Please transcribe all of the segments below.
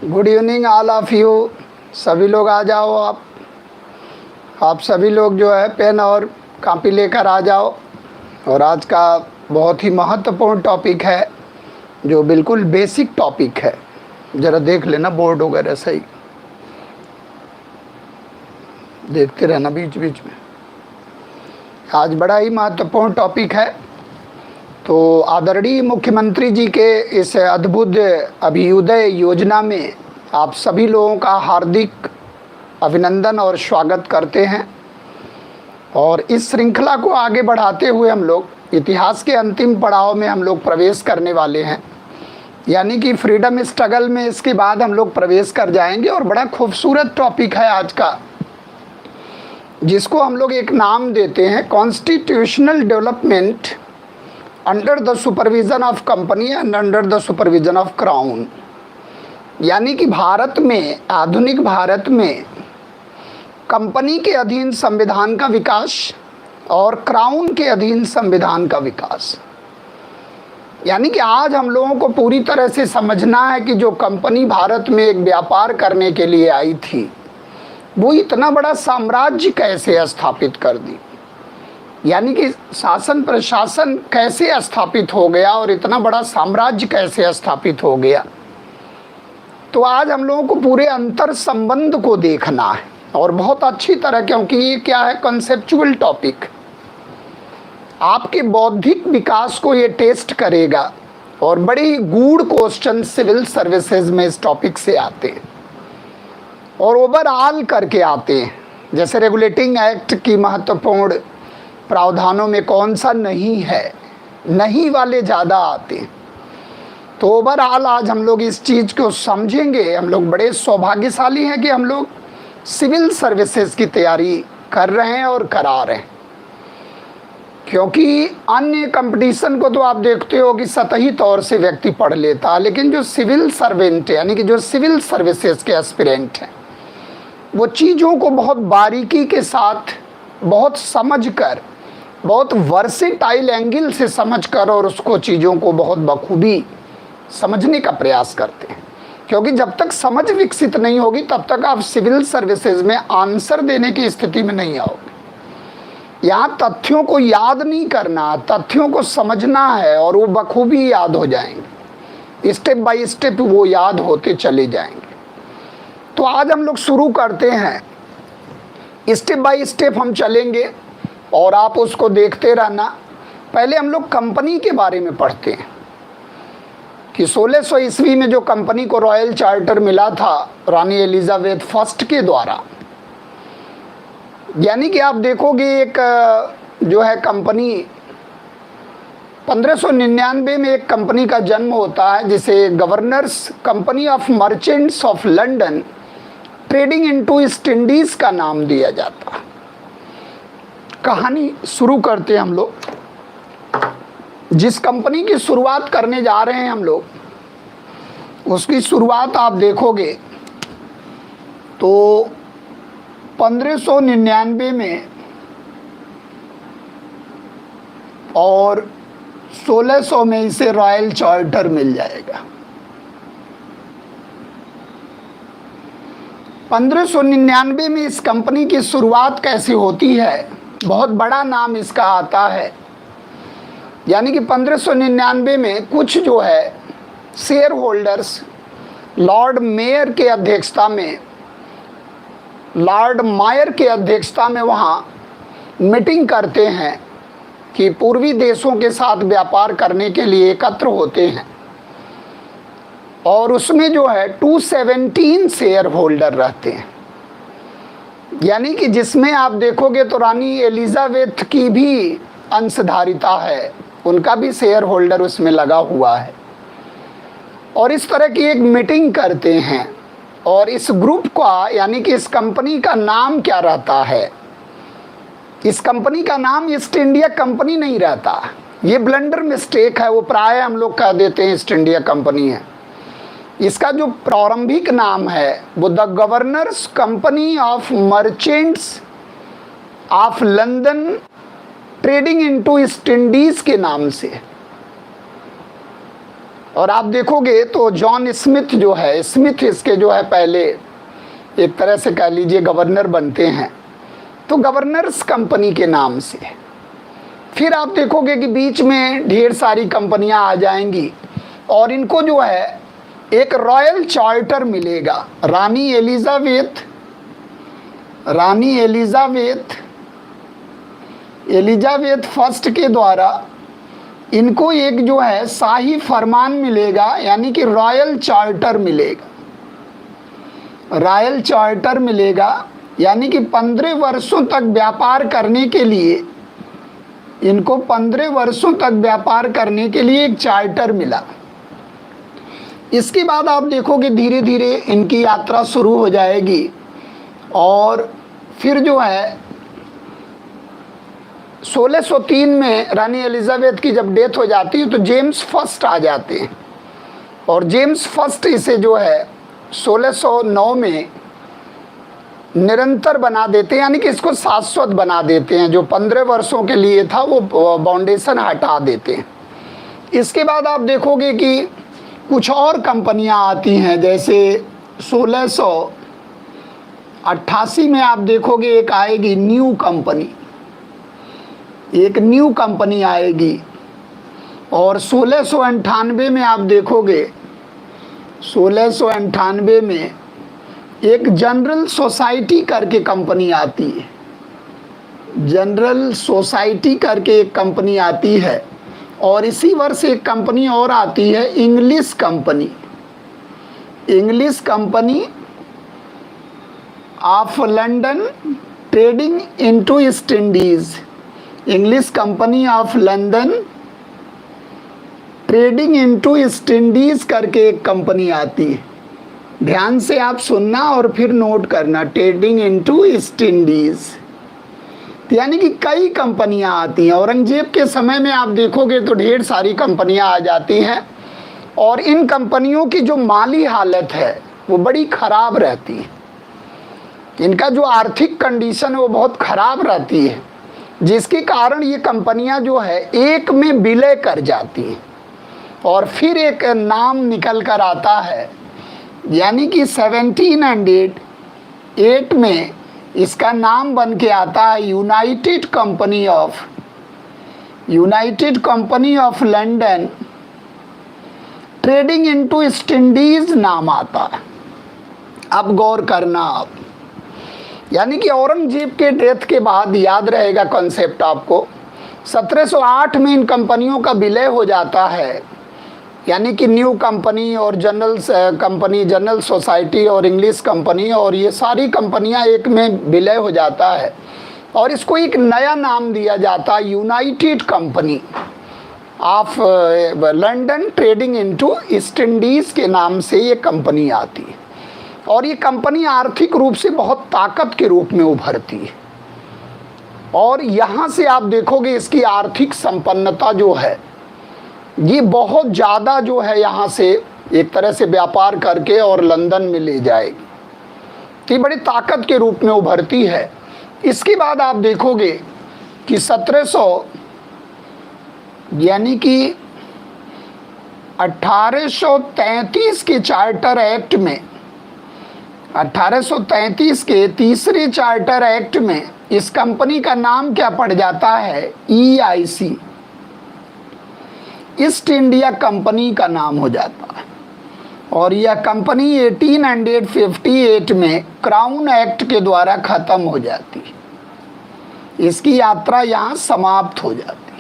Good evening all of you. सभी लोग आ जाओ। आप सभी लोग जो है पेन और कॉपी लेकर आ जाओ। और आज का बहुत ही महत्वपूर्ण टॉपिक है, जो बिल्कुल बेसिक टॉपिक है। ज़रा देख लेना बोर्ड वगैरह सही, देखते रहना बीच बीच में। आज बड़ा ही महत्वपूर्ण टॉपिक है। तो आदरणीय मुख्यमंत्री जी के इस अद्भुत अभ्युदय योजना में आप सभी लोगों का हार्दिक अभिनंदन और स्वागत करते हैं। और इस श्रृंखला को आगे बढ़ाते हुए हम लोग इतिहास के अंतिम पड़ाव में हम लोग प्रवेश करने वाले हैं, यानी कि फ्रीडम स्ट्रगल में इसके बाद हम लोग प्रवेश कर जाएंगे। और बड़ा खूबसूरत टॉपिक है आज का, जिसको हम लोग एक नाम देते हैं constitutional development under the supervision of company and under the supervision of crown. यानी कि भारत में, आधुनिक भारत में कंपनी के अधीन संविधान का विकास और क्राउन के अधीन संविधान का विकास। यानी कि आज हम लोगों को पूरी तरह से समझना है कि जो कंपनी भारत में एक व्यापार करने के लिए आई थी, वो इतना बड़ा साम्राज्य कैसे स्थापित कर दी, यानी कि शासन प्रशासन कैसे स्थापित हो गया और इतना बड़ा साम्राज्य कैसे स्थापित हो गया। तो आज हम लोगों को पूरे अंतर संबंध को देखना है, और बहुत अच्छी तरह, क्योंकि ये क्या है, कॉन्सेप्चुअल टॉपिक आपके बौद्धिक विकास को ये टेस्ट करेगा। और बड़े ही गूढ़ क्वेश्चन सिविल सर्विसेज में इस टॉपिक से आते हैं और ओवरऑल करके आते हैं। जैसे रेगुलेटिंग एक्ट की महत्वपूर्ण प्रावधानों में कौन सा नहीं है, नहीं वाले ज़्यादा आते हैं। तो ओवरऑल आज हम लोग इस चीज़ को समझेंगे। हम लोग बड़े सौभाग्यशाली हैं कि हम लोग सिविल सर्विसेज की तैयारी कर रहे हैं और करा रहे हैं, क्योंकि अन्य कंपटीशन को तो आप देखते हो कि सतही तौर से व्यक्ति पढ़ लेता है, लेकिन जो सिविल सर्वेंट यानी कि जो सिविल सर्विसेज के एस्पिरेंट हैं, वो चीज़ों को बहुत बारीकी के साथ, बहुत समझकर, बहुत वर्सेटाइल एंगल से समझकर और उसको चीज़ों को बहुत बखूबी समझने का प्रयास करते हैं। क्योंकि जब तक समझ विकसित नहीं होगी तब तक आप सिविल सर्विसेज में आंसर देने की स्थिति में नहीं आओगे। यहाँ तथ्यों को याद नहीं करना, तथ्यों को समझना है और वो बखूबी याद हो जाएंगे, स्टेप बाय स्टेप वो याद होते चले जाएंगे। तो आज हम लोग शुरू करते हैं, स्टेप बाय स्टेप हम चलेंगे और आप उसको देखते रहना। पहले हम लोग कंपनी के बारे में पढ़ते हैं कि 1600 ईस्वी में जो कंपनी को रॉयल चार्टर मिला था रानी एलिजाबेथ फर्स्ट के द्वारा, यानी कि आप देखोगे एक जो है कंपनी 1599 में एक कंपनी का जन्म होता है, जिसे governors company of merchants of London trading into east Indies का नाम दिया जाता है। कहानी शुरू करते हैं हम लोग। जिस कंपनी की शुरुआत करने जा रहे हैं हम लोग, उसकी शुरुआत आप देखोगे तो 1599 में और 1600 में इसे रॉयल चार्टर मिल जाएगा। 1599 में इस कंपनी की शुरुआत कैसे होती है, बहुत बड़ा नाम इसका आता है। यानी कि 1599 में कुछ जो है शेयर होल्डर्स लॉर्ड मेयर के अध्यक्षता में, लॉर्ड मायर के अध्यक्षता में वहाँ मीटिंग करते हैं कि पूर्वी देशों के साथ व्यापार करने के लिए एकत्र होते हैं। और उसमें जो है 217 शेयर होल्डर रहते हैं, यानी कि जिसमें आप देखोगे तो रानी एलिजाबेथ की भी अंशधारिता है, उनका भी शेयर होल्डर उसमें लगा हुआ है। और इस तरह की एक मीटिंग करते हैं। और इस ग्रुप का, यानी कि इस कंपनी का नाम क्या रहता है, इस कंपनी का नाम ईस्ट इंडिया कंपनी नहीं रहता। ये ब्लंडर मिस्टेक है, वो प्राय हम लोग कह देते हैं ईस्ट इंडिया कंपनी है। इसका जो प्रारंभिक नाम है वो the governors company of merchants of London trading into east Indies के नाम से। और आप देखोगे तो जॉन स्मिथ जो है, स्मिथ इसके जो है पहले एक तरह से कह लीजिए गवर्नर बनते हैं, तो गवर्नर्स कंपनी के नाम से। फिर आप देखोगे कि बीच में ढेर सारी कंपनियां आ जाएंगी और इनको जो है एक रॉयल चार्टर मिलेगा। रानी एलिजाबेथ फर्स्ट के द्वारा इनको एक जो है शाही फरमान मिलेगा, यानी कि रॉयल चार्टर मिलेगा, यानी कि 15 वर्षों तक व्यापार करने के लिए, इनको 15 वर्षों तक व्यापार करने के लिए एक चार्टर मिला। इसके बाद आप देखोगे धीरे धीरे इनकी यात्रा शुरू हो जाएगी और फिर जो है 1603 में रानी एलिजाबेथ की जब डेथ हो जाती है तो जेम्स फर्स्ट आ जाते हैं और जेम्स फर्स्ट इसे जो है 1609 में निरंतर बना देते हैं, यानी कि इसको शाश्वत बना देते हैं। जो 15 वर्षों के लिए था वो फाउंडेशन हटा देते हैं। इसके बाद आप देखोगे कि कुछ और कंपनियां आती हैं, जैसे 1688 में आप देखोगे एक आएगी न्यू कंपनी, एक न्यू कंपनी आएगी। और 1698 में आप देखोगे 1698 में एक जनरल सोसाइटी करके कंपनी आती है, जनरल सोसाइटी करके एक कंपनी आती है। और इसी वर्ष एक कंपनी और आती है English company of London trading into east Indies, English company of London trading into east Indies करके एक कंपनी आती है। ध्यान से आप सुनना और फिर नोट करना, ट्रेडिंग इनटू ईस्ट इंडीज, यानी कि कई कंपनियां आती हैं। औरंगजेब के समय में आप देखोगे तो ढेर सारी कंपनियां आ जाती हैं और इन कंपनियों की जो माली हालत है वो बड़ी खराब रहती है, इनका जो आर्थिक कंडीशन है वो बहुत खराब रहती है, जिसके कारण ये कंपनियां जो है एक में विलय कर जाती हैं और फिर एक नाम निकल कर आता है, यानी कि 1708 में इसका नाम बन के आता है United company of London trading into east Indies नाम आता है। अब गौर करना आप, यानी कि औरंगजेब के डेथ के बाद, याद रहेगा कॉन्सेप्ट आपको, 1708 में इन कंपनियों का विलय हो जाता है, यानी कि न्यू कंपनी और जनरल सोसाइटी और इंग्लिश कंपनी और ये सारी कंपनियां एक में विलय हो जाता है और इसको एक नया नाम दिया जाता है United company of London trading into east Indies के नाम से ये कंपनी आती है। और ये कंपनी आर्थिक रूप से बहुत ताकत के रूप में उभरती है और यहाँ से आप देखोगे इसकी आर्थिक संपन्नता जो है ये बहुत ज़्यादा जो है यहाँ से एक तरह से व्यापार करके और लंदन में ले जाएगी, तो बड़ी ताकत के रूप में उभरती है। इसके बाद आप देखोगे कि 1700 यानी कि 1833 के चार्टर एक्ट में, 1833 के तीसरे चार्टर एक्ट में इस कंपनी का नाम क्या पड़ जाता है, EIC, ईस्ट इंडिया कंपनी का नाम हो जाता है। और यह कंपनी 1858 में क्राउन एक्ट के द्वारा खत्म हो जाती है, इसकी यात्रा यहाँ समाप्त हो जाती है।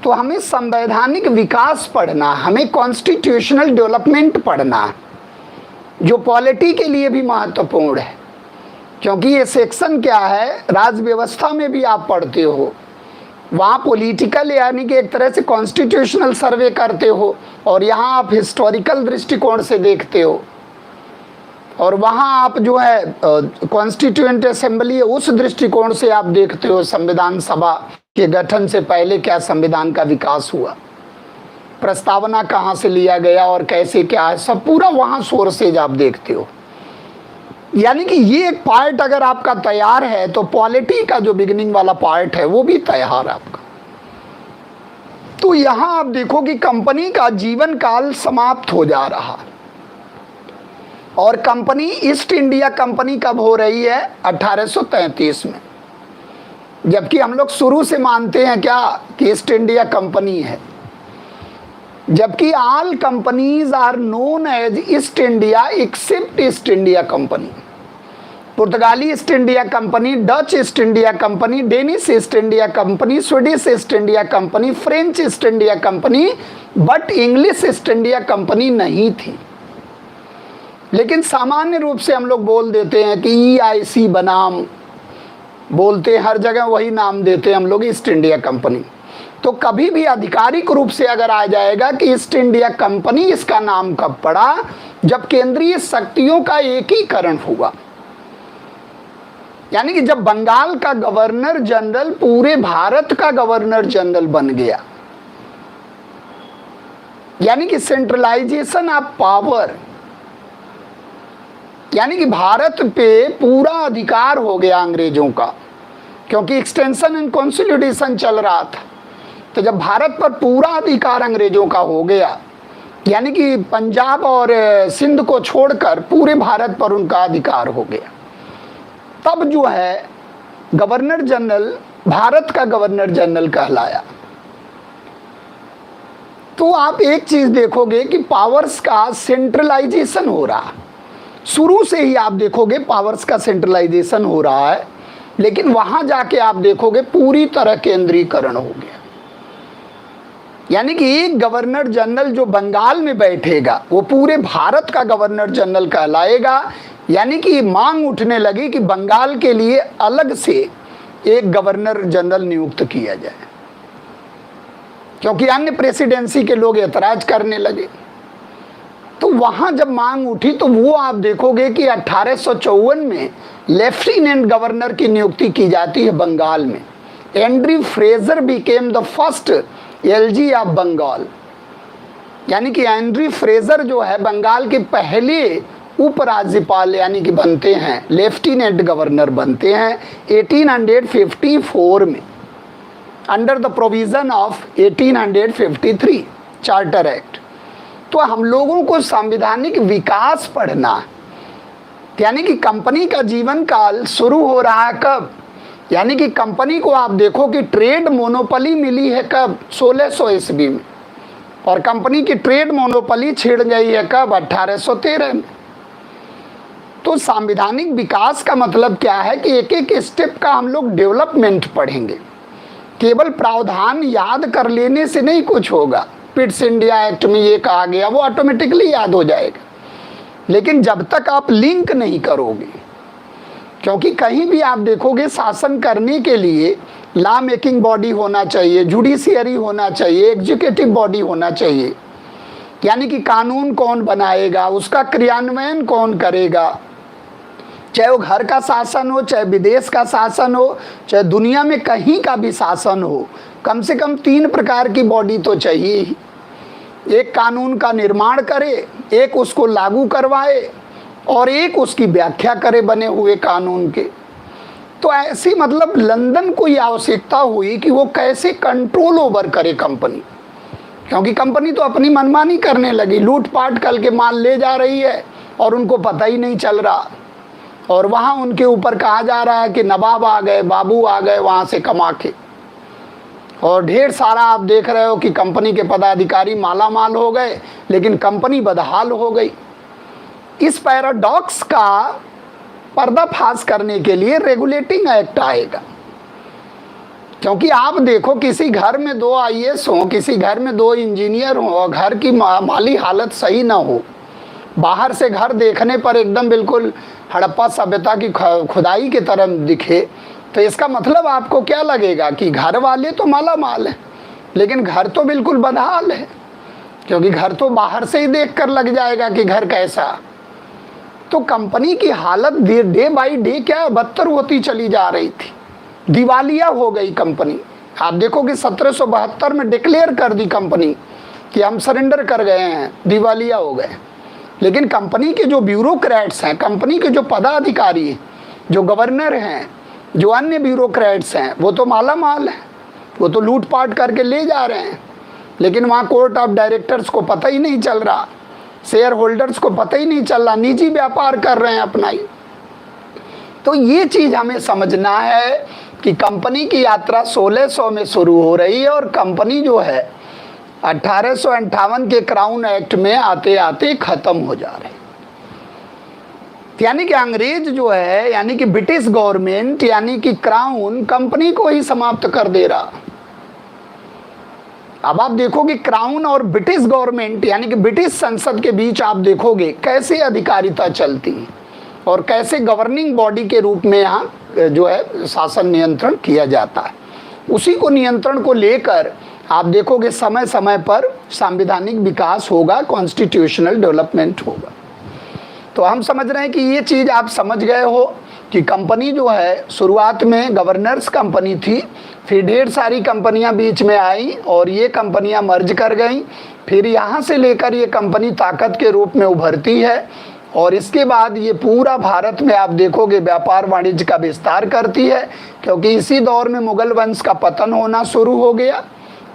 तो हमें संवैधानिक विकास पढ़ना, हमें कॉन्स्टिट्यूशनल डेवलपमेंट पढ़ना, जो पॉलिटी के लिए भी महत्वपूर्ण है, क्योंकि ये सेक्शन क्या है, राज व्यवस्था में भी आप पढ़ते हो, वहाँ पॉलिटिकल यानी कि एक तरह से कॉन्स्टिट्यूशनल सर्वे करते हो और यहाँ आप हिस्टोरिकल दृष्टिकोण से देखते हो और वहाँ आप जो है कॉन्स्टिट्यूएंट असेंबली उस दृष्टिकोण से आप देखते हो संविधान सभा के गठन से पहले क्या संविधान का विकास हुआ, प्रस्तावना कहाँ से लिया गया और कैसे क्या है, सब पूरा वहाँ सोर्सेज आप देखते हो। यानी कि ये एक पार्ट अगर आपका तैयार है तो पॉलिटी का जो बिगिनिंग वाला पार्ट है वो भी तैयार है आपका। तो यहां आप देखो कि कंपनी का जीवन काल समाप्त हो जा रहा, और कंपनी ईस्ट इंडिया कंपनी कब हो रही है? 1833 में। जबकि हम लोग शुरू से मानते हैं क्या कि ईस्ट इंडिया कंपनी है, जबकि all companies are known as East India except East India company. पुर्तगाली East India company, Dutch East India company, Danish East India company, Swedish East India company, French East India company, but English East India company नहीं थी। लेकिन सामान्य रूप से हम लोग बोल देते हैं कि EIC बनाम बोलते हैं, हर जगह वही नाम देते हैं हम लोग, ईस्ट इंडिया कंपनी। तो कभी भी आधिकारिक रूप से अगर आ जाएगा कि ईस्ट इंडिया कंपनी, इसका नाम कब पड़ा? जब केंद्रीय शक्तियों का एकीकरण हुआ, यानी कि जब बंगाल का गवर्नर जनरल पूरे भारत का गवर्नर जनरल बन गया, यानी कि सेंट्रलाइजेशन ऑफ पावर, यानी कि भारत पे पूरा अधिकार हो गया अंग्रेजों का, क्योंकि एक्सटेंशन एंड कंसोलिडेशन चल रहा था। तो जब भारत पर पूरा अधिकार अंग्रेजों का हो गया, यानी कि पंजाब और सिंध को छोड़कर पूरे भारत पर उनका अधिकार हो गया, तब जो है गवर्नर जनरल भारत का गवर्नर जनरल कहलाया। तो आप एक चीज देखोगे कि पावर्स का सेंट्रलाइजेशन हो रहा, शुरू से ही आप देखोगे पावर्स का सेंट्रलाइजेशन हो रहा है, लेकिन वहां जाके आप देखोगे पूरी तरह केंद्रीकरण हो गया। यानी कि एक गवर्नर जनरल जो बंगाल में बैठेगा वो पूरे भारत का गवर्नर जनरल कहलाएगा। यानी कि मांग उठने लगी कि बंगाल के लिए अलग से एक गवर्नर जनरल नियुक्त किया जाए, क्योंकि अन्य प्रेसिडेंसी के लोग एतराज करने लगे। तो वहां जब मांग उठी तो वो आप देखोगे कि 1854 में लेफ्टिनेंट गवर्नर की नियुक्ति की जाती है बंगाल में। Andrew Fraser became the first LG of Bengal, यानी कि एंड्री फ्रेजर जो है बंगाल के पहले उपराज्यपाल यानी कि बनते हैं, लेफ्टिनेंट गवर्नर बनते हैं 1854 में, under the provision of 1853 charter act. तो हम लोगों को संवैधानिक विकास पढ़ना, यानी कि कंपनी का जीवन काल शुरू हो रहा है कब? यानी कि कंपनी को आप देखो कि ट्रेड मोनोपोली मिली है कब? 1600 ईस्वी में, और कंपनी की ट्रेड मोनोपोली छिड़ गई है कब? 1813 में। तो संवैधानिक विकास का मतलब क्या है कि एक एक स्टेप का हम लोग डेवलपमेंट पढ़ेंगे। केवल प्रावधान याद कर लेने से नहीं कुछ होगा। पिट्स इंडिया एक्ट में ये कहा गया, वो ऑटोमेटिकली याद हो जाएगा, लेकिन जब तक आप लिंक नहीं करोगे, क्योंकि कहीं भी आप देखोगे शासन करने के लिए लॉ मेकिंग बॉडी होना चाहिए, जुडिशियरी होना चाहिए, एग्जीक्यूटिव बॉडी होना चाहिए। यानी कि कानून कौन बनाएगा, उसका क्रियान्वयन कौन करेगा, चाहे वो घर का शासन हो, चाहे विदेश का शासन हो, चाहे दुनिया में कहीं का भी शासन हो, कम से कम 3 प्रकार की बॉडी तो चाहिए ही। एक कानून का निर्माण करे, एक उसको लागू करवाए, और एक उसकी व्याख्या करे बने हुए कानून के। तो ऐसी मतलब लंदन को ये आवश्यकता हुई कि वो कैसे कंट्रोल ओवर करे कंपनी, क्योंकि कंपनी तो अपनी मनमानी करने लगी, लूटपाट करके माल ले जा रही है और उनको पता ही नहीं चल रहा। और वहाँ उनके ऊपर कहा जा रहा है कि नवाब आ गए, बाबू आ गए वहाँ से कमा के, और ढेर सारा आप देख रहे हो कि कंपनी के पदाधिकारी माला माल हो गए, लेकिन कंपनी बदहाल हो गई। इस पैराडॉक्स का पर्दाफाश करने के लिए रेगुलेटिंग एक्ट आएगा। क्योंकि आप देखो किसी घर में 2 IAS हो, किसी घर में 2 इंजीनियर हो, और घर की माली हालत सही ना हो, बाहर से घर देखने पर एकदम बिल्कुल हड़प्पा सभ्यता की खुदाई की तरह दिखे, तो इसका मतलब आपको क्या लगेगा कि घर वाले तो माला माल है, लेकिन घर तो बिल्कुल बदहाल है, क्योंकि घर तो बाहर से ही देख कर लग जाएगा कि घर कैसा। तो कंपनी की हालत डे बाई डे क्या बदतर होती चली जा रही थी, दिवालिया हो गई कंपनी। आप देखो कि 1772 में डिक्लेयर कर दी कंपनी कि हम सरेंडर कर गए हैं, दिवालिया हो गए। लेकिन कंपनी के जो ब्यूरोक्रेट्स हैं, कंपनी के जो पदाधिकारी हैं, जो गवर्नर हैं, जो अन्य ब्यूरोक्रेट्स हैं, वो तो माला माल हैं, वो तो लूटपाट करके ले जा रहे हैं। लेकिन वहाँ कोर्ट ऑफ डायरेक्टर्स को पता ही नहीं चल रहा, शेयर होल्डर्स को पता ही नहीं चल रहा, निजी व्यापार कर रहे हैं अपना ही। तो ये चीज़ हमें समझना है कि कंपनी की यात्रा 1600 में शुरू हो रही है और कंपनी जो है 1858 के क्राउन एक्ट में आते आते ख़त्म हो जा रही। यानी कि अंग्रेज जो है, यानी कि ब्रिटिश गवर्नमेंट, यानी कि क्राउन कंपनी को ही समाप्त कर दे रहा। अब आप देखोगे क्राउन और ब्रिटिश गवर्नमेंट यानी कि ब्रिटिश संसद के बीच आप देखोगे कैसे अधिकारिता चलती है और कैसे गवर्निंग बॉडी के रूप में यहाँ जो है शासन नियंत्रण किया जाता है। उसी को नियंत्रण को लेकर आप देखोगे समय समय पर संवैधानिक विकास होगा, कॉन्स्टिट्यूशनल डेवलपमेंट होगा। तो हम समझ रहे हैं कि ये चीज़ आप समझ गए हो कि कंपनी जो है शुरुआत में गवर्नर्स कंपनी थी, फिर ढेर सारी कंपनियां बीच में आई और ये कंपनियां मर्ज कर गईं, फिर यहाँ से लेकर ये कंपनी ताकत के रूप में उभरती है और इसके बाद ये पूरा भारत में आप देखोगे व्यापार वाणिज्य का विस्तार करती है, क्योंकि इसी दौर में मुगल वंश का पतन होना शुरू हो गया,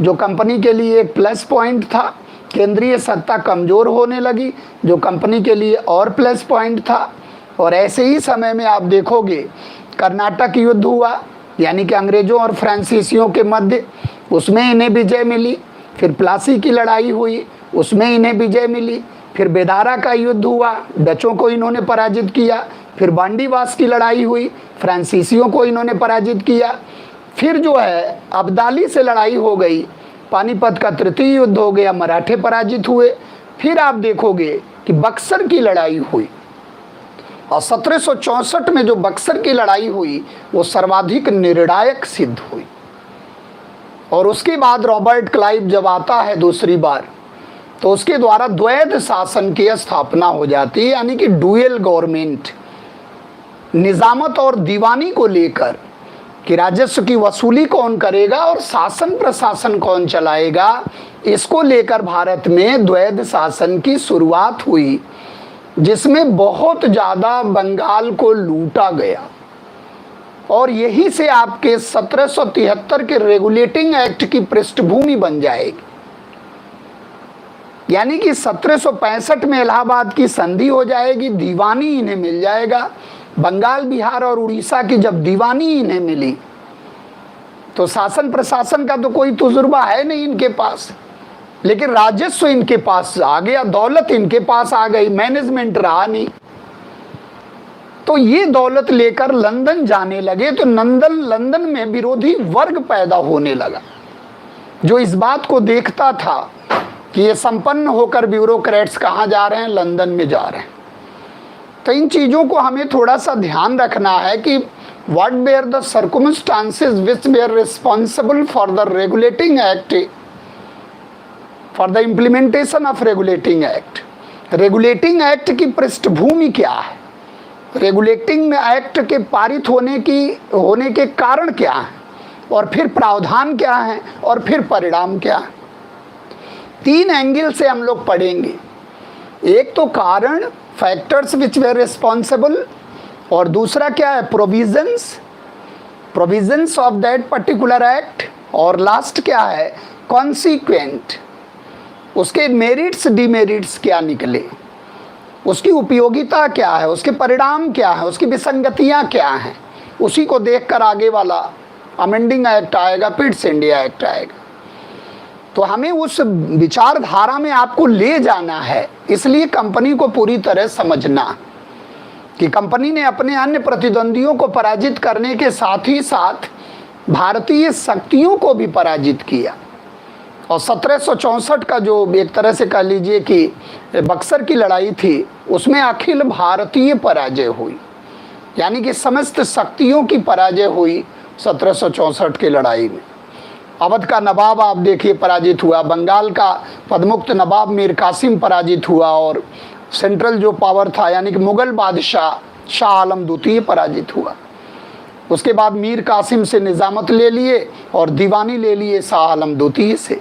जो कंपनी के लिए एक प्लस पॉइंट था। केंद्रीय सत्ता कमज़ोर होने लगी, जो कंपनी के लिए और प्लस पॉइंट था। और ऐसे ही समय में आप देखोगे कर्नाटक युद्ध हुआ, यानी कि अंग्रेज़ों और फ्रांसीसियों के मध्य, उसमें इन्हें विजय मिली। फिर प्लासी की लड़ाई हुई, उसमें इन्हें विजय मिली। फिर बेदारा का युद्ध हुआ, डचों को इन्होंने पराजित किया। फिर बांडीवास की लड़ाई हुई, फ्रांसीसियों को इन्होंने पराजित किया। फिर जो है अब्दाली से लड़ाई हो गई, पानीपत का तृतीय युद्ध हो गया, मराठे पराजित हुए। फिर आप देखोगे कि बक्सर की लड़ाई हुई और 1764 में जो बक्सर की लड़ाई हुई वो सर्वाधिक निर्णायक सिद्ध हुई। और उसके बाद रॉबर्ट क्लाइव जब आता है दूसरी बार, तो उसके द्वारा द्वैध शासन की स्थापना हो जाती है, यानी कि डुअल गवर्नमेंट। निजामत और दीवानी को लेकर कि राजस्व की वसूली कौन करेगा और शासन प्रशासन कौन चलाएगा, इसको लेकर भारत में द्वैध शासन की शुरुआत हुई, जिसमें बहुत ज़्यादा बंगाल को लूटा गया। और यहीं से आपके 1773 के रेगुलेटिंग एक्ट की पृष्ठभूमि बन जाएगी। यानी कि 1765 में इलाहाबाद की संधि हो जाएगी, दीवानी इन्हें मिल जाएगा। बंगाल, बिहार और उड़ीसा की जब दीवानी इन्हें मिली तो शासन प्रशासन का तो कोई तजुर्बा है नहीं इनके पास, लेकिन राजस्व इनके पास आ गया, दौलत इनके पास आ गई, मैनेजमेंट रहा नहीं। तो ये दौलत लेकर लंदन जाने लगे, तो लंदन में विरोधी वर्ग पैदा होने लगा, जो इस बात को देखता था कि ये संपन्न होकर ब्यूरोक्रेट्स कहाँ जा रहे हैं, लंदन में जा रहे हैं। तो इन चीज़ों को हमें थोड़ा सा ध्यान रखना है कि what were the circumstances which were responsible for the regulating act, for the implementation of regulating act. Regulating act की पृष्ठभूमि क्या है, रेगुलेटिंग एक्ट के पारित होने के कारण क्या है, और फिर प्रावधान क्या है, और फिर परिणाम क्या है। 3 एंगल से हम लोग पढ़ेंगे। एक तो कारण, फैक्टर्स विच वेर रिस्पॉन्सिबल, और दूसरा क्या है, provisions of that particular act, और लास्ट क्या है, कॉन्सिक्वेंट, उसके मेरिट्स डिमेरिट्स क्या निकले, उसकी उपयोगिता क्या है, उसके परिणाम क्या है, उसकी विसंगतियां क्या हैं। उसी को देखकर आगे वाला अमेंडिंग एक्ट आएगा, पिट्स इंडिया एक्ट आएगा। तो हमें उस विचारधारा में आपको ले जाना है, इसलिए कंपनी को पूरी तरह समझना कि कंपनी ने अपने अन्य प्रतिद्वंदियों को पराजित करने के साथ ही साथ भारतीय शक्तियों को भी पराजित किया। और 1764 का जो एक तरह से कह लीजिए कि बक्सर की लड़ाई थी, उसमें अखिल भारतीय पराजय हुई, यानी कि समस्त शक्तियों की पराजय हुई 1764 की लड़ाई में। अवध का नवाब आप देखिए पराजित हुआ, बंगाल का पदमुक्त नवाब मीर कासिम पराजित हुआ, और सेंट्रल जो पावर था यानी कि मुगल बादशाह शाह आलम द्वितीय पराजित हुआ। उसके बाद मीर कासिम से निजामत ले लिए और दीवानी ले लिए शाह आलम द्वितीय से,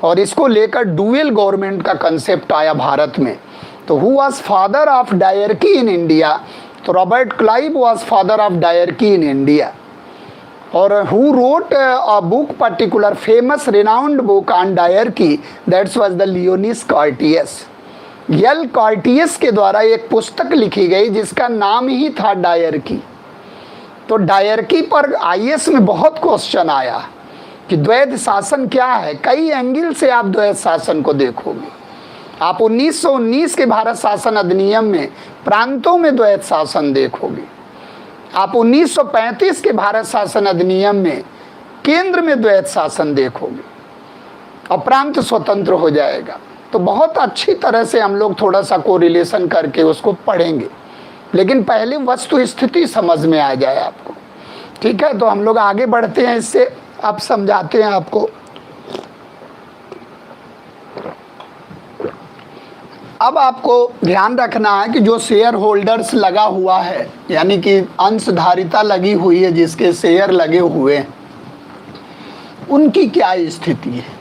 और इसको लेकर डुअल गवर्नमेंट का कंसेप्ट आया भारत में। तो who was father of diarchy in India, तो Robert Clive was father of diarchy in India. और who wrote a book particular famous renowned book on diarchy, that's was the Lionel Curtis. यल Curtis के द्वारा एक पुस्तक लिखी गई जिसका नाम ही था डायरकी। तो डायरकी पर आईएएस में बहुत क्वेश्चन आया कि द्वैध शासन क्या है। कई एंगल से आप द्वैध शासन को देखोगे। आप 1919 के भारत शासन अधिनियम में प्रांतों में द्वैध शासन देखोगे। आप 1935 के भारत शासन अधिनियम में केंद्र में द्वैध शासन देखोगे और प्रांत स्वतंत्र हो जाएगा। तो बहुत अच्छी तरह से हम लोग थोड़ा सा कोरिलेशन करके उसको पढ़ेंगे, लेकिन पहले वस्तु स्थिति समझ में आ जाए आपको। ठीक है, तो हम लोग आगे बढ़ते हैं, इससे अब समझाते हैं आपको। अब आपको ध्यान रखना है कि जो शेयर होल्डर्स लगा हुआ है, यानी कि अंशधारिता लगी हुई है, जिसके शेयर लगे हुए हैं, उनकी क्या स्थिति है।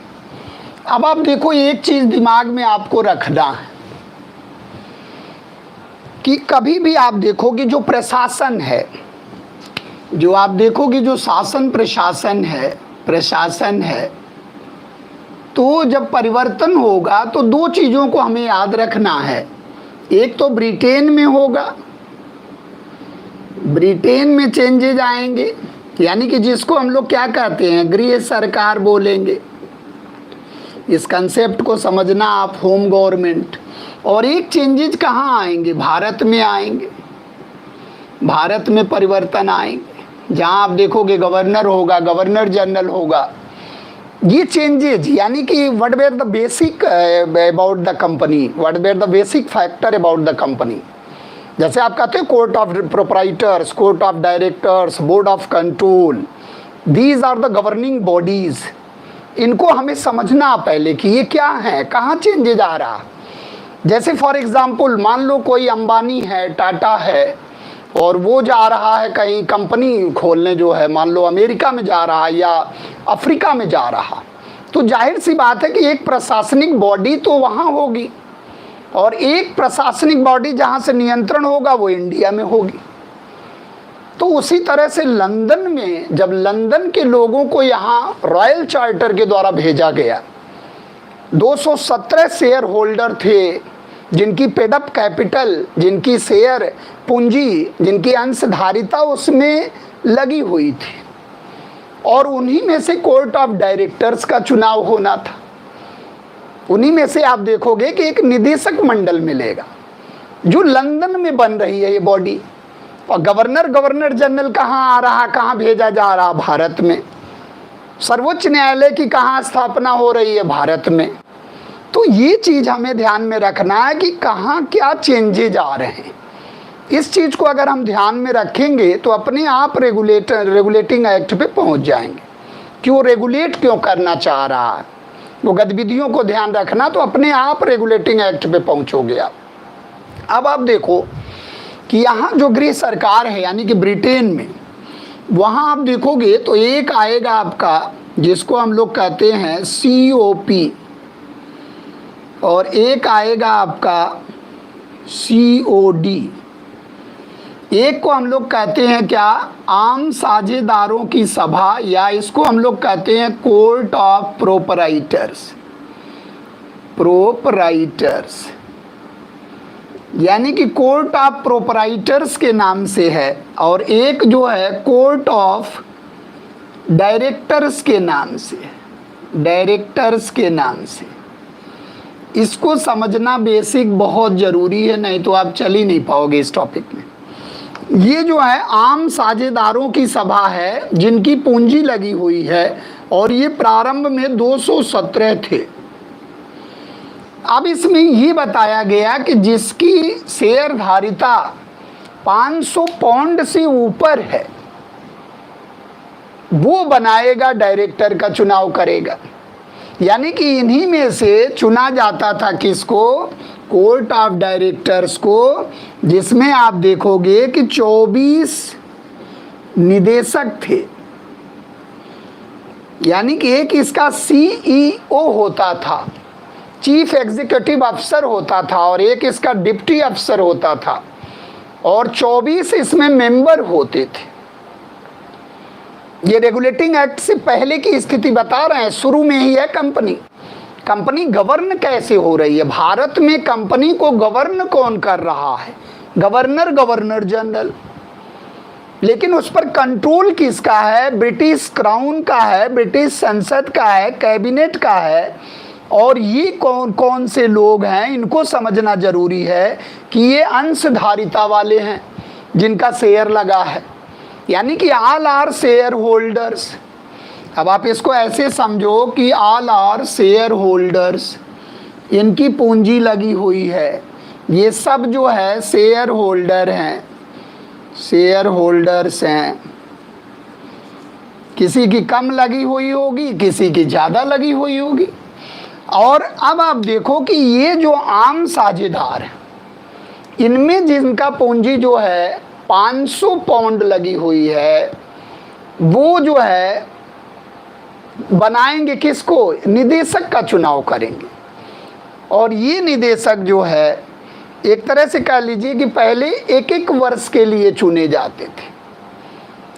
अब आप देखो, एक चीज दिमाग में आपको रखना है कि कभी भी आप देखोगे जो प्रशासन है, जो आप देखोगे जो शासन प्रशासन है, तो जब परिवर्तन होगा तो दो चीज़ों को हमें याद रखना है। एक तो ब्रिटेन में होगा, ब्रिटेन में चेंजेज आएंगे, यानी कि जिसको हम लोग क्या कहते हैं, गृह सरकार बोलेंगे। इस कंसेप्ट को समझना आप, होम गवर्नमेंट। और एक चेंजेज कहाँ आएंगे, भारत में आएंगे, भारत में परिवर्तन आएंगे, जहाँ आप देखोगे गवर्नर होगा, गवर्नर जनरल होगा। ये चेंजेज यानी कि what were the basic about the company, what were the basic factor about the company. जैसे आप कहते हैं court of proprietors, court of directors, board of control, these are the governing bodies. इनको हमें समझना पहले कि ये क्या है, कहाँ चेंजेज आ रहा। जैसे फॉर एग्जाम्पल मान लो कोई अंबानी है, टाटा है, और वो जा रहा है कहीं कंपनी खोलने, जो है मान लो अमेरिका में जा रहा है या अफ्रीका में जा रहा, तो जाहिर सी बात है कि एक प्रशासनिक बॉडी तो वहाँ होगी और एक प्रशासनिक बॉडी जहाँ से नियंत्रण होगा वो इंडिया में होगी। तो उसी तरह से लंदन में जब लंदन के लोगों को यहाँ रॉयल चार्टर के द्वारा भेजा गया, 217 शेयर होल्डर थे जिनकी पेडअप कैपिटल, जिनकी शेयर पूंजी, जिनकी अंशधारिता उसमें लगी हुई थी, और उन्हीं में से कोर्ट ऑफ डायरेक्टर्स का चुनाव होना था। उन्हीं में से आप देखोगे कि एक निदेशक मंडल मिलेगा जो लंदन में बन रही है ये बॉडी। और गवर्नर जनरल कहाँ आ रहा, कहाँ भेजा जा रहा, भारत में। सर्वोच्च न्यायालय की कहाँ स्थापना हो रही है, भारत में। तो ये चीज़ हमें ध्यान में रखना है कि कहाँ क्या चेंजेज आ रहे हैं। इस चीज़ को अगर हम ध्यान में रखेंगे तो अपने आप रेगुलेटिंग एक्ट पे पहुंच जाएंगे कि वो रेगुलेट क्यों करना चाह रहा है, वो गतिविधियों को ध्यान रखना, तो अपने आप रेगुलेटिंग एक्ट पे पहुंचोगे आप। अब आप देखो कि यहाँ जो गृह सरकार है यानी कि ब्रिटेन में, वहाँ आप देखोगे तो एक आएगा आपका जिसको हम लोग कहते हैं COP, और एक आएगा आपका COD। एक को हम लोग कहते हैं क्या, आम साझेदारों की सभा, या इसको हम लोग कहते हैं कोर्ट ऑफ प्रोपराइटर्स, यानी कि कोर्ट ऑफ प्रोपराइटर्स के नाम से है। और एक जो है कोर्ट ऑफ डायरेक्टर्स के नाम से, इसको समझना बेसिक बहुत ज़रूरी है, नहीं तो आप चल ही नहीं पाओगे इस टॉपिक में। ये जो है आम साझेदारों की सभा है जिनकी पूंजी लगी हुई है, और ये प्रारंभ में 217 थे। अब इसमें ये बताया गया कि जिसकी शेयर धारिता 500 पाउंड से ऊपर है वो बनाएगा, डायरेक्टर का चुनाव करेगा। यानी कि इन्हीं में से चुना जाता था किसको, कोर्ट ऑफ डायरेक्टर्स को, जिसमें आप देखोगे कि 24 निदेशक थे। यानी कि एक इसका CEO होता था, चीफ एग्जीक्यूटिव अफसर होता था, और एक इसका डिप्टी अफसर होता था, और 24 इसमें मेंबर होते थे। ये रेगुलेटिंग एक्ट से पहले की स्थिति बता रहे हैं, शुरू में ही है कंपनी गवर्न कैसे हो रही है। भारत में कंपनी को गवर्न कौन कर रहा है? Governor general. लेकिन उस पर कंट्रोल किसका है? ब्रिटिश क्राउन का है, ब्रिटिश संसद का है, कैबिनेट का है। और ये कौन कौन से लोग हैं, इनको समझना जरूरी है कि ये अंशधारिता वाले हैं जिनका शेयर लगा है, यानी कि ऑल आर शेयर होल्डर्स। अब आप इसको ऐसे समझो कि ऑल आर शेयर होल्डर्स, इनकी पूंजी लगी हुई है, ये सब जो है शेयर होल्डर हैं, शेयर होल्डर्स हैं। किसी की कम लगी हुई होगी, किसी की ज़्यादा लगी हुई होगी। और अब आप देखो कि ये जो आम साझेदार हैं, इनमें जिनका पूंजी जो है 500 पाउंड लगी हुई है, वो जो है बनाएंगे किसको? निदेशक का चुनाव करेंगे। और ये निदेशक जो है एक तरह से कह लीजिए कि पहले एक वर्ष के लिए चुने जाते थे।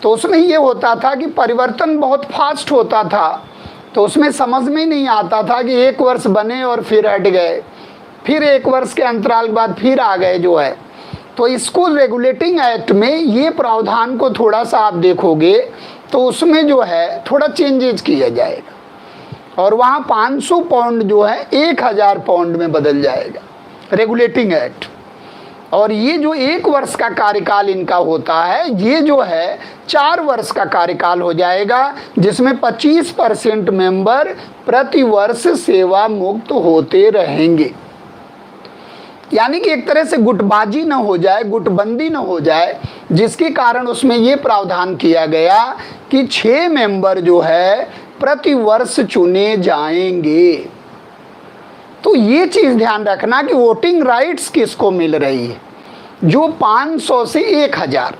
तो उसमें ये होता था कि परिवर्तन बहुत फास्ट होता था, तो उसमें समझ में ही नहीं आता था कि 1 वर्ष बने और फिर हट गए, फिर 1 वर्ष के अंतराल के बाद फिर आ गए जो है। तो इसको रेगुलेटिंग एक्ट में ये प्रावधान को थोड़ा सा आप देखोगे तो उसमें जो है थोड़ा चेंजेज किया जाएगा और वहाँ 500 पाउंड जो है 1000 पाउंड में बदल जाएगा, रेगुलेटिंग एक्ट। और ये जो 1 वर्ष का कार्यकाल इनका होता है, ये जो है 4 वर्ष का कार्यकाल हो जाएगा, जिसमें 25% मेंबर प्रति वर्ष सेवा मुक्त होते रहेंगे। यानी कि एक तरह से गुटबाजी न हो जाए, गुटबंदी न हो जाए, जिसके कारण उसमें ये प्रावधान किया गया कि 6 मेंबर जो है प्रति वर्ष चुने जाएंगे। तो ये चीज़ ध्यान रखना कि वोटिंग राइट्स किसको मिल रही है, जो 500 से 1000।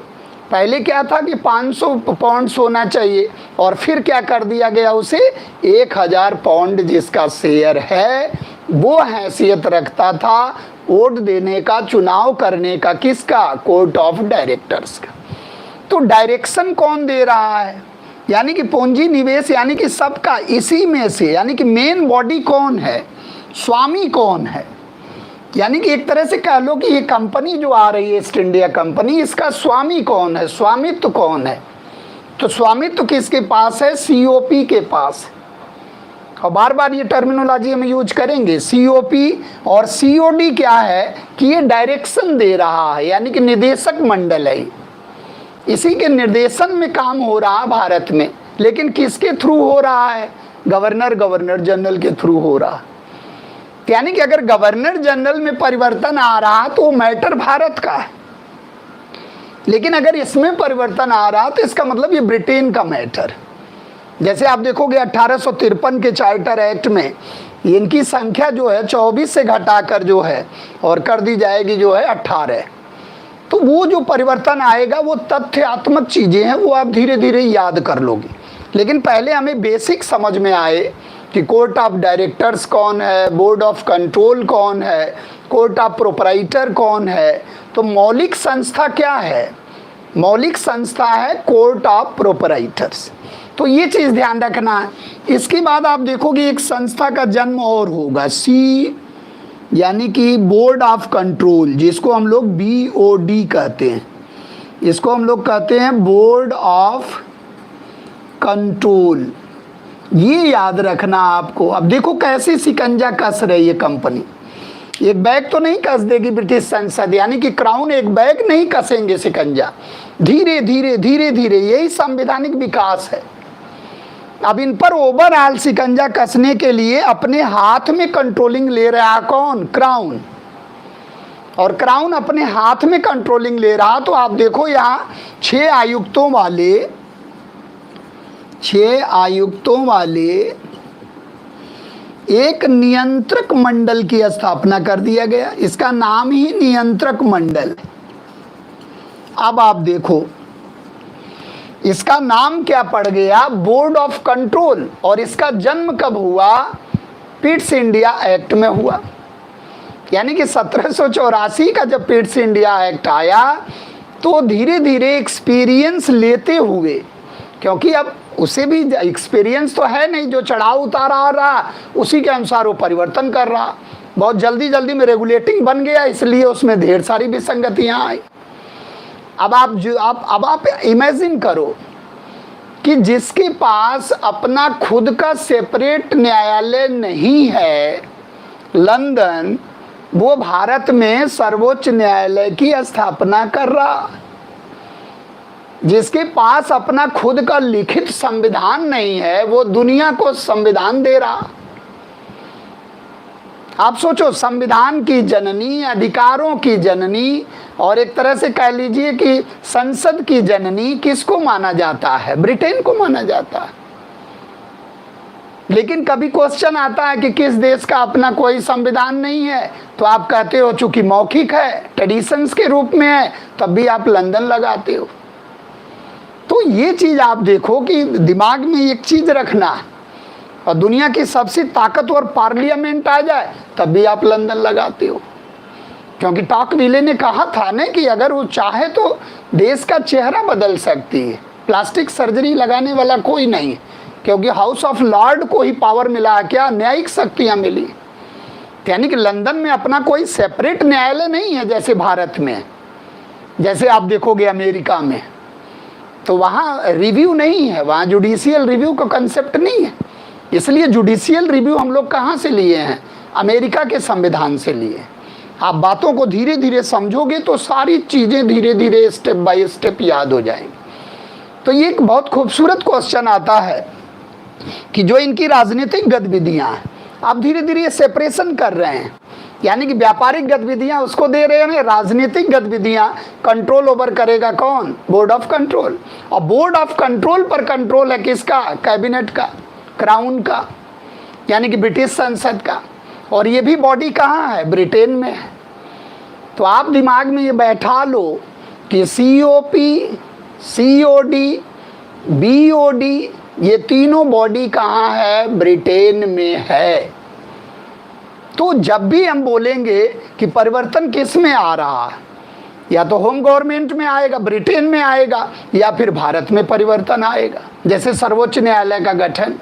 पहले क्या था कि 500 पाउंड होना चाहिए और फिर क्या कर दिया गया उसे 1000 पाउंड जिसका शेयर है वो हैसियत रखता था वोट देने का, चुनाव करने का। किसका? कोर्ट ऑफ डायरेक्टर्स का। तो डायरेक्शन कौन दे रहा है? यानी कि पूंजी निवेश, यानी कि सबका इसी में से, यानी कि मेन बॉडी कौन है, स्वामी कौन है। यानी कि एक तरह से कह लो कि ये कंपनी जो आ रही है ईस्ट इंडिया कंपनी, इसका स्वामी कौन है, स्वामित्व कौन है। तो स्वामित्व किसके पास है? सीओपी के पास। और बार बार ये टर्मिनोलॉजी हम यूज करेंगे, सीओपी। और सीओडी क्या है कि ये डायरेक्शन दे रहा है, यानी कि निदेशक मंडल है, इसी के निर्देशन में काम हो रहा है भारत में। लेकिन किसके थ्रू हो रहा है? गवर्नर जनरल के थ्रू हो रहा है। यानी कि अगर गवर्नर जनरल में परिवर्तन आ रहा तो मैटर भारत का है, लेकिन अगर इसमें परिवर्तन आ रहा तो इसका मतलब ये ब्रिटेन का मैटर। जैसे आप देखोगे 1853 के चार्टर एक्ट में इनकी संख्या जो है 24 से घटाकर जो है और कर दी जाएगी जो है 18। तो वो जो परिवर्तन आएगा वो तथ्यात्मक चीज़ें हैं, वो आप धीरे धीरे याद कर लोगे। लेकिन पहले हमें बेसिक समझ में आए कि कोर्ट ऑफ डायरेक्टर्स कौन है, बोर्ड ऑफ कंट्रोल कौन है, कोर्ट ऑफ प्रोपराइटर कौन है। तो मौलिक संस्था क्या है? मौलिक संस्था है कोर्ट ऑफ प्रोपराइटर्स। तो ये चीज़ ध्यान रखना है। इसके बाद आप देखोगे एक संस्था का जन्म और होगा, सी यानी कि बोर्ड ऑफ कंट्रोल, जिसको हम लोग BOD कहते हैं। इसको हम लोग कहते हैं बोर्ड ऑफ कंट्रोल। ये याद रखना आपको। अब देखो कैसे शिकंजा कस रही है कंपनी। एक बैग तो नहीं कस देगी ब्रिटिश संसद, यानी कि क्राउन एक बैग नहीं कसेंगे शिकंजा, धीरे धीरे धीरे धीरे। यही संवैधानिक विकास है। अब इन पर ओवरऑल शिकंजा कसने के लिए अपने हाथ में कंट्रोलिंग ले रहा कौन? क्राउन। और क्राउन अपने हाथ में कंट्रोलिंग ले रहा। तो आप देखो यहाँ 6 आयुक्तों वाले एक नियंत्रक मंडल की स्थापना कर दिया गया। इसका नाम ही नियंत्रक मंडल। अब आप देखो इसका नाम क्या पड़ गया? Board of control. और इसका जन्म कब हुआ? पिट्स इंडिया एक्ट में हुआ। यानी कि 1784 का जब पिट्स इंडिया एक्ट आया तो धीरे धीरे एक्सपीरियंस लेते हुए क्योंकि अब उसे भी एक्सपीरियंस तो है नहीं, जो चढ़ाव उतार आ रहा उसी के अनुसार वो परिवर्तन कर रहा। बहुत जल्दी जल्दी में रेगुलेटिंग बन गया, इसलिए उसमें ढेर सारी विसंगतियां आई। अब आप इमेजिन करो कि जिसके पास अपना खुद का सेपरेट न्यायालय नहीं है, लंदन, वो भारत में सर्वोच्च न्यायालय की स्थापना कर रहा। जिसके पास अपना खुद का लिखित संविधान नहीं है, वो दुनिया को संविधान दे रहा। आप सोचो, संविधान की जननी, अधिकारों की जननी, और एक तरह से कह लीजिए कि संसद की जननी किसको माना जाता है? ब्रिटेन को माना जाता है। लेकिन कभी क्वेश्चन आता है कि किस देश का अपना कोई संविधान नहीं है, तो आप कहते हो चूंकि मौखिक है, ट्रेडिशंस के रूप में है, तब भी आप लंदन लगाते हो। तो ये चीज आप देखो कि दिमाग में एक चीज रखना, और दुनिया की सबसे ताकतवर पार्लियामेंट आ जाए तब भी आप लंदन लगाते हो। क्योंकि टॉकविले ने कहा था ना कि अगर वो चाहे तो देश का चेहरा बदल सकती है, प्लास्टिक सर्जरी लगाने वाला कोई नहीं, क्योंकि हाउस ऑफ लॉर्ड को ही पावर मिला, क्या न्यायिक शक्तियां मिली। यानी कि लंदन में अपना कोई सेपरेट न्यायालय नहीं है जैसे भारत में। जैसे आप देखोगे अमेरिका में, तो वहाँ रिव्यू नहीं है, वहाँ जुडिशियल रिव्यू का कंसेप्ट नहीं है। इसलिए जुडिशियल रिव्यू हम लोग कहाँ से लिए हैं? अमेरिका के संविधान से लिए। आप बातों को धीरे धीरे समझोगे तो सारी चीज़ें धीरे धीरे स्टेप बाय स्टेप याद हो जाएंगी। तो ये एक बहुत खूबसूरत क्वेश्चन आता है कि जो इनकी राजनीतिक गतिविधियाँ हैं, आप धीरे धीरे ये सेपरेशन कर रहे हैं। यानी कि व्यापारिक गतिविधियाँ उसको दे रहे हैं, राजनीतिक गतिविधियाँ कंट्रोल ओवर करेगा कौन? Board of control. और बोर्ड ऑफ कंट्रोल पर कंट्रोल है किसका? कैबिनेट का, क्राउन का, यानी कि ब्रिटिश संसद का। और ये भी बॉडी कहाँ है? ब्रिटेन में है। तो आप दिमाग में ये बैठा लो कि COP, COD, BOD, ये तीनों बॉडी कहाँ है? ब्रिटेन में है। तो जब भी हम बोलेंगे कि परिवर्तन किस में आ रहा है, या तो होम गवर्नमेंट में आएगा, ब्रिटेन में आएगा, या फिर भारत में परिवर्तन आएगा। जैसे सर्वोच्च न्यायालय का गठन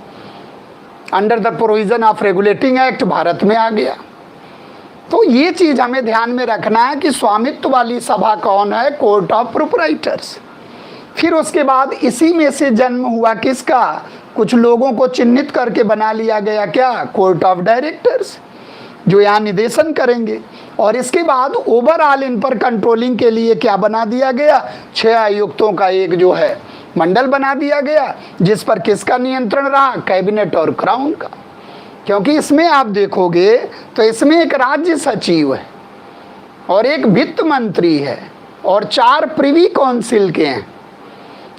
under the provision of regulating act Bharat में आ गया। तो ये चीज हमें ध्यान में रखना है कि स्वामित्व वाली सभा कौन है? Court of proprietors. फिर उसके बाद इसी में से जन्म हुआ किसका? कुछ लोगों को चिन्हित करके बना लिया गया क्या? कोर्ट ऑफ डायरेक्टर्स, जो यहाँ निदेशन करेंगे। और इसके बाद ओवरऑल इन पर कंट्रोलिंग के लिए क्या बना दिया गया? 6 आयुक्तों का एक जो है मंडल बना दिया गया, जिस पर किसका नियंत्रण रहा? कैबिनेट और क्राउन का। क्योंकि इसमें आप देखोगे तो इसमें एक राज्य सचिव है और एक वित्त मंत्री है और 4 प्रिवी काउंसिल के हैं,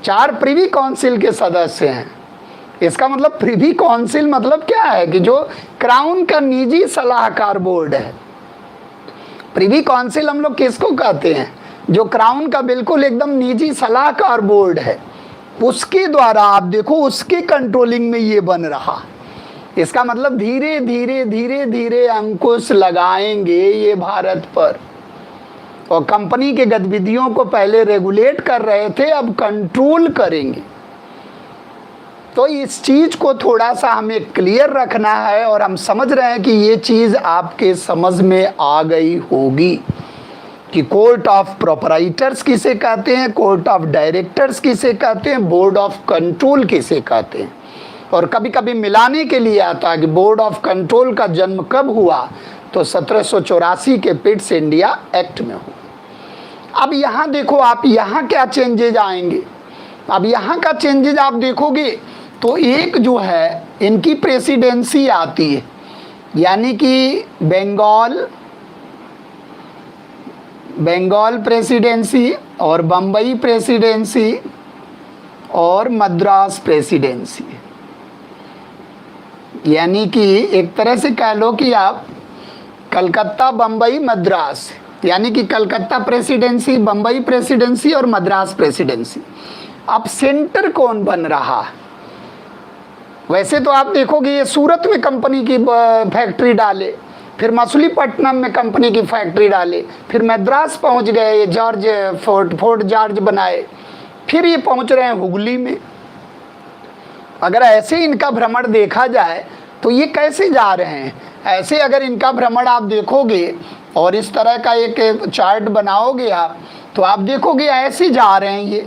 4 प्रिवी काउंसिल के सदस्य हैं। इसका मतलब प्रिवी काउंसिल मतलब क्या है? कि जो क्राउन का निजी सलाहकार बोर्ड है। प्रिवी काउंसिल हम लोग किसको कहते हैं? जो क्राउन का बिल्कुल एकदम निजी सलाहकार बोर्ड है, उसके द्वारा आप देखो उसके कंट्रोलिंग में ये बन रहा। इसका मतलब धीरे धीरे धीरे धीरे अंकुश लगाएंगे ये भारत पर, और कंपनी के गतिविधियों को पहले रेगुलेट कर रहे थे, अब कंट्रोल करेंगे। तो इस चीज को थोड़ा सा हमें क्लियर रखना है, और हम समझ रहे हैं कि ये चीज आपके समझ में आ गई होगी कि कोर्ट ऑफ प्रोपराइटर्स किसे कहते हैं, कोर्ट ऑफ डायरेक्टर्स किसे कहते हैं, बोर्ड ऑफ कंट्रोल किसे कहते हैं। और कभी कभी मिलाने के लिए आता है कि बोर्ड ऑफ कंट्रोल का जन्म कब हुआ? तो 1784 के पिट्स इंडिया एक्ट में हुआ। अब यहाँ देखो आप, यहाँ क्या चेंजेज आएंगे? अब यहाँ का चेंजेज आप देखोगे तो एक जो है इनकी प्रेसिडेंसी आती है, यानी कि बंगाल प्रेसिडेंसी और बम्बई प्रेसिडेंसी और मद्रास प्रेसिडेंसी। यानी कि एक तरह से कह लो कि आप कलकत्ता, बम्बई, मद्रास, यानी कि कलकत्ता प्रेसिडेंसी, बम्बई प्रेसिडेंसी और मद्रास प्रेसिडेंसी। अब सेंटर कौन बन रहा? वैसे तो आप देखोगे ये सूरत में कंपनी की फैक्ट्री डाले, फिर मछलीपट्टनम में कंपनी की फैक्ट्री डाले, फिर मद्रास पहुंच गए, ये जॉर्ज फोर्ट जॉर्ज बनाए, फिर ये पहुंच रहे हैं हुगली में। अगर ऐसे इनका भ्रमण देखा जाए तो ये कैसे जा रहे हैं? ऐसे अगर इनका भ्रमण आप देखोगे और इस तरह का एक चार्ट बनाओगे आप, तो आप देखोगे ऐसे जा रहे हैं ये,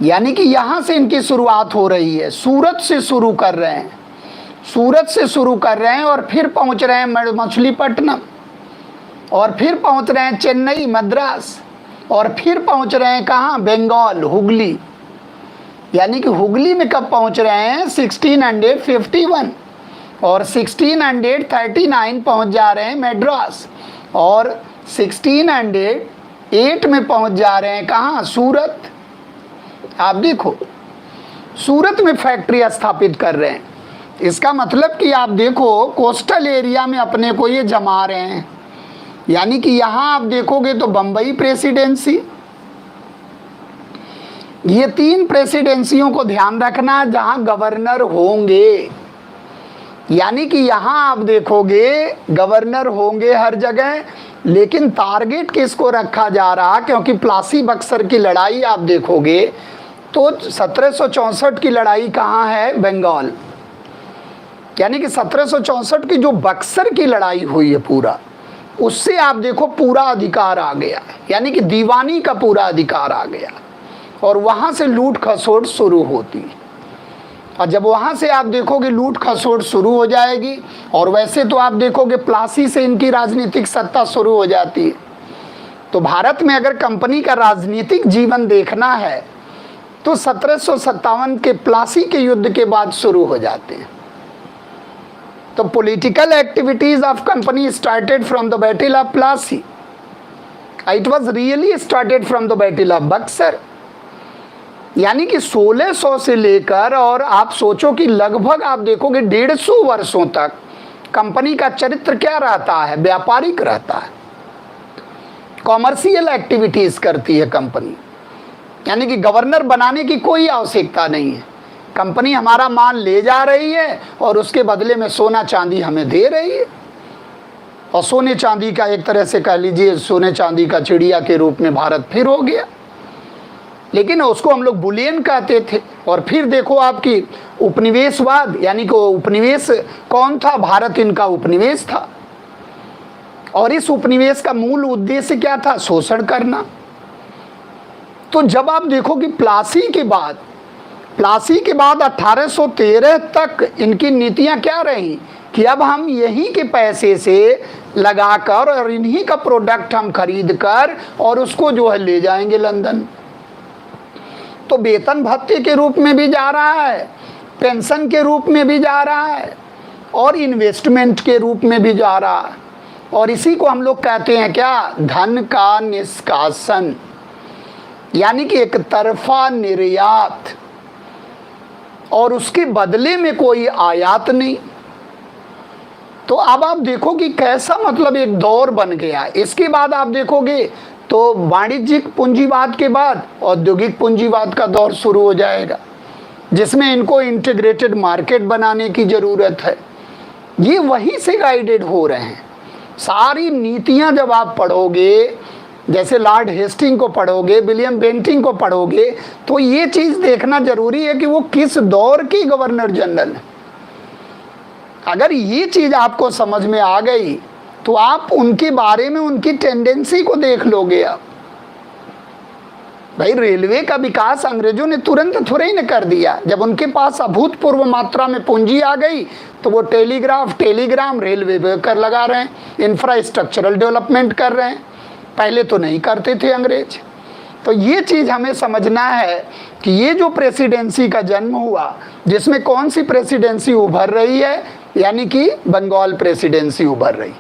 यानी कि यहाँ से इनकी शुरुआत हो रही है, सूरत से शुरू कर रहे हैं, सूरत से शुरू कर रहे हैं और फिर पहुँच रहे हैं मछलीपट्टनम, और फिर पहुँच रहे हैं चेन्नई, मद्रास, और फिर पहुँच रहे हैं कहाँ? बंगाल, हुगली। यानी कि हुगली में कब पहुँच रहे हैं? 1651, और 1639 पहुँच जा रहे हैं मद्रास, और 1608 में पहुँच जा रहे हैं कहाँ? सूरत। आप देखो, सूरत में फैक्ट्री स्थापित कर रहे हैं। इसका मतलब कि आप देखो कोस्टल एरिया में अपने को ये जमा रहे हैं। यानी कि यहाँ आप देखोगे तो बम्बई प्रेसिडेंसी, ये 3 प्रेसिडेंसियों को ध्यान रखना जहाँ गवर्नर होंगे। यानी कि यहाँ आप देखोगे गवर्नर होंगे हर जगह, लेकिन टारगेट किसको रखा जा रहा? क्योंकि प्लासी बक्सर की लड़ाई आप देखोगे तो 1764 की लड़ाई कहाँ है? बंगाल। यानी कि 1764 की जो बक्सर की लड़ाई हुई है पूरा, उससे आप देखो पूरा अधिकार आ गया, यानी कि दीवानी का पूरा अधिकार आ गया, और वहाँ से लूट खसोट शुरू होती है। और जब वहाँ से आप देखोगे लूट खसोट शुरू हो जाएगी, और वैसे तो आप देखोगे प्लासी से इनकी राजनीतिक सत्ता शुरू हो जाती है। तो भारत में अगर कंपनी का राजनीतिक जीवन देखना है तो 1757 के प्लासी के युद्ध के बाद शुरू हो जाते हैं। तो political activities of company started from the battle of Plassey, it was really started from the battle of Buxar. यानी कि 1600 से लेकर, और आप सोचो कि लगभग आप देखोगे 150 वर्षों तक कंपनी का चरित्र क्या रहता है? व्यापारिक रहता है, कॉमर्शियल एक्टिविटीज करती है कंपनी। यानी कि गवर्नर बनाने की कोई आवश्यकता नहीं है, कंपनी हमारा माल ले जा रही है और उसके बदले में सोना चांदी हमें दे रही है, और सोने चांदी का एक तरह से कह लीजिए सोने चांदी का चिड़िया के रूप में भारत फिर हो गया। लेकिन उसको हम लोग बुलियन कहते थे। और फिर देखो आपकी उपनिवेशवाद, यानी कि उपनिवेश कौन था? भारत इनका उपनिवेश था, और इस उपनिवेश का मूल उद्देश्य क्या था? शोषण करना। तो जब आप देखो कि प्लासी के बाद 1813 तक इनकी नीतियां क्या रही कि अब हम यहीं के पैसे से लगाकर और इन्हीं का प्रोडक्ट हम खरीद कर और उसको जो है ले जाएंगे लंदन। तो वेतन भत्ते के रूप में भी जा रहा है, पेंशन के रूप में भी जा रहा है, और इन्वेस्टमेंट के रूप में भी जा रहा है। और इसी को हम लोग कहते हैं क्या? धन का निष्कासन, यानी कि एक तरफा निर्यात, और उसके बदले में कोई आयात नहीं। तो अब आप देखो कि कैसा मतलब एक दौर बन गया। इसके बाद आप देखोगे तो वाणिज्यिक पूंजीवाद के बाद औद्योगिक पूंजीवाद का दौर शुरू हो जाएगा, जिसमें इनको इंटीग्रेटेड मार्केट बनाने की ज़रूरत है। ये वहीं से गाइडेड हो रहे हैं। सारी नीतियां जब आप पढ़ोगे, जैसे लॉर्ड हेस्टिंग को पढ़ोगे, विलियम बेंटिंग को पढ़ोगे, तो ये चीज़ देखना जरूरी है कि वो किस दौर की गवर्नर जनरल है। अगर ये चीज़ आपको समझ में आ गई तो आप उनके बारे में उनकी टेंडेंसी को देख लोगे। आप भाई, रेलवे का विकास अंग्रेजों ने तुरंत थोड़े ही न कर दिया। जब उनके पास अभूतपूर्व मात्रा में पूंजी आ गई तो वो टेलीग्राम रेलवे कर लगा रहे हैं, इंफ्रास्ट्रक्चरल डेवलपमेंट कर रहे हैं। पहले तो नहीं करते थे अंग्रेज। तो ये चीज़ हमें समझना है कि ये जो प्रेसिडेंसी का जन्म हुआ, जिसमें कौन सी प्रेसिडेंसी उभर रही है? यानी कि बंगाल प्रेसिडेंसी उभर रही।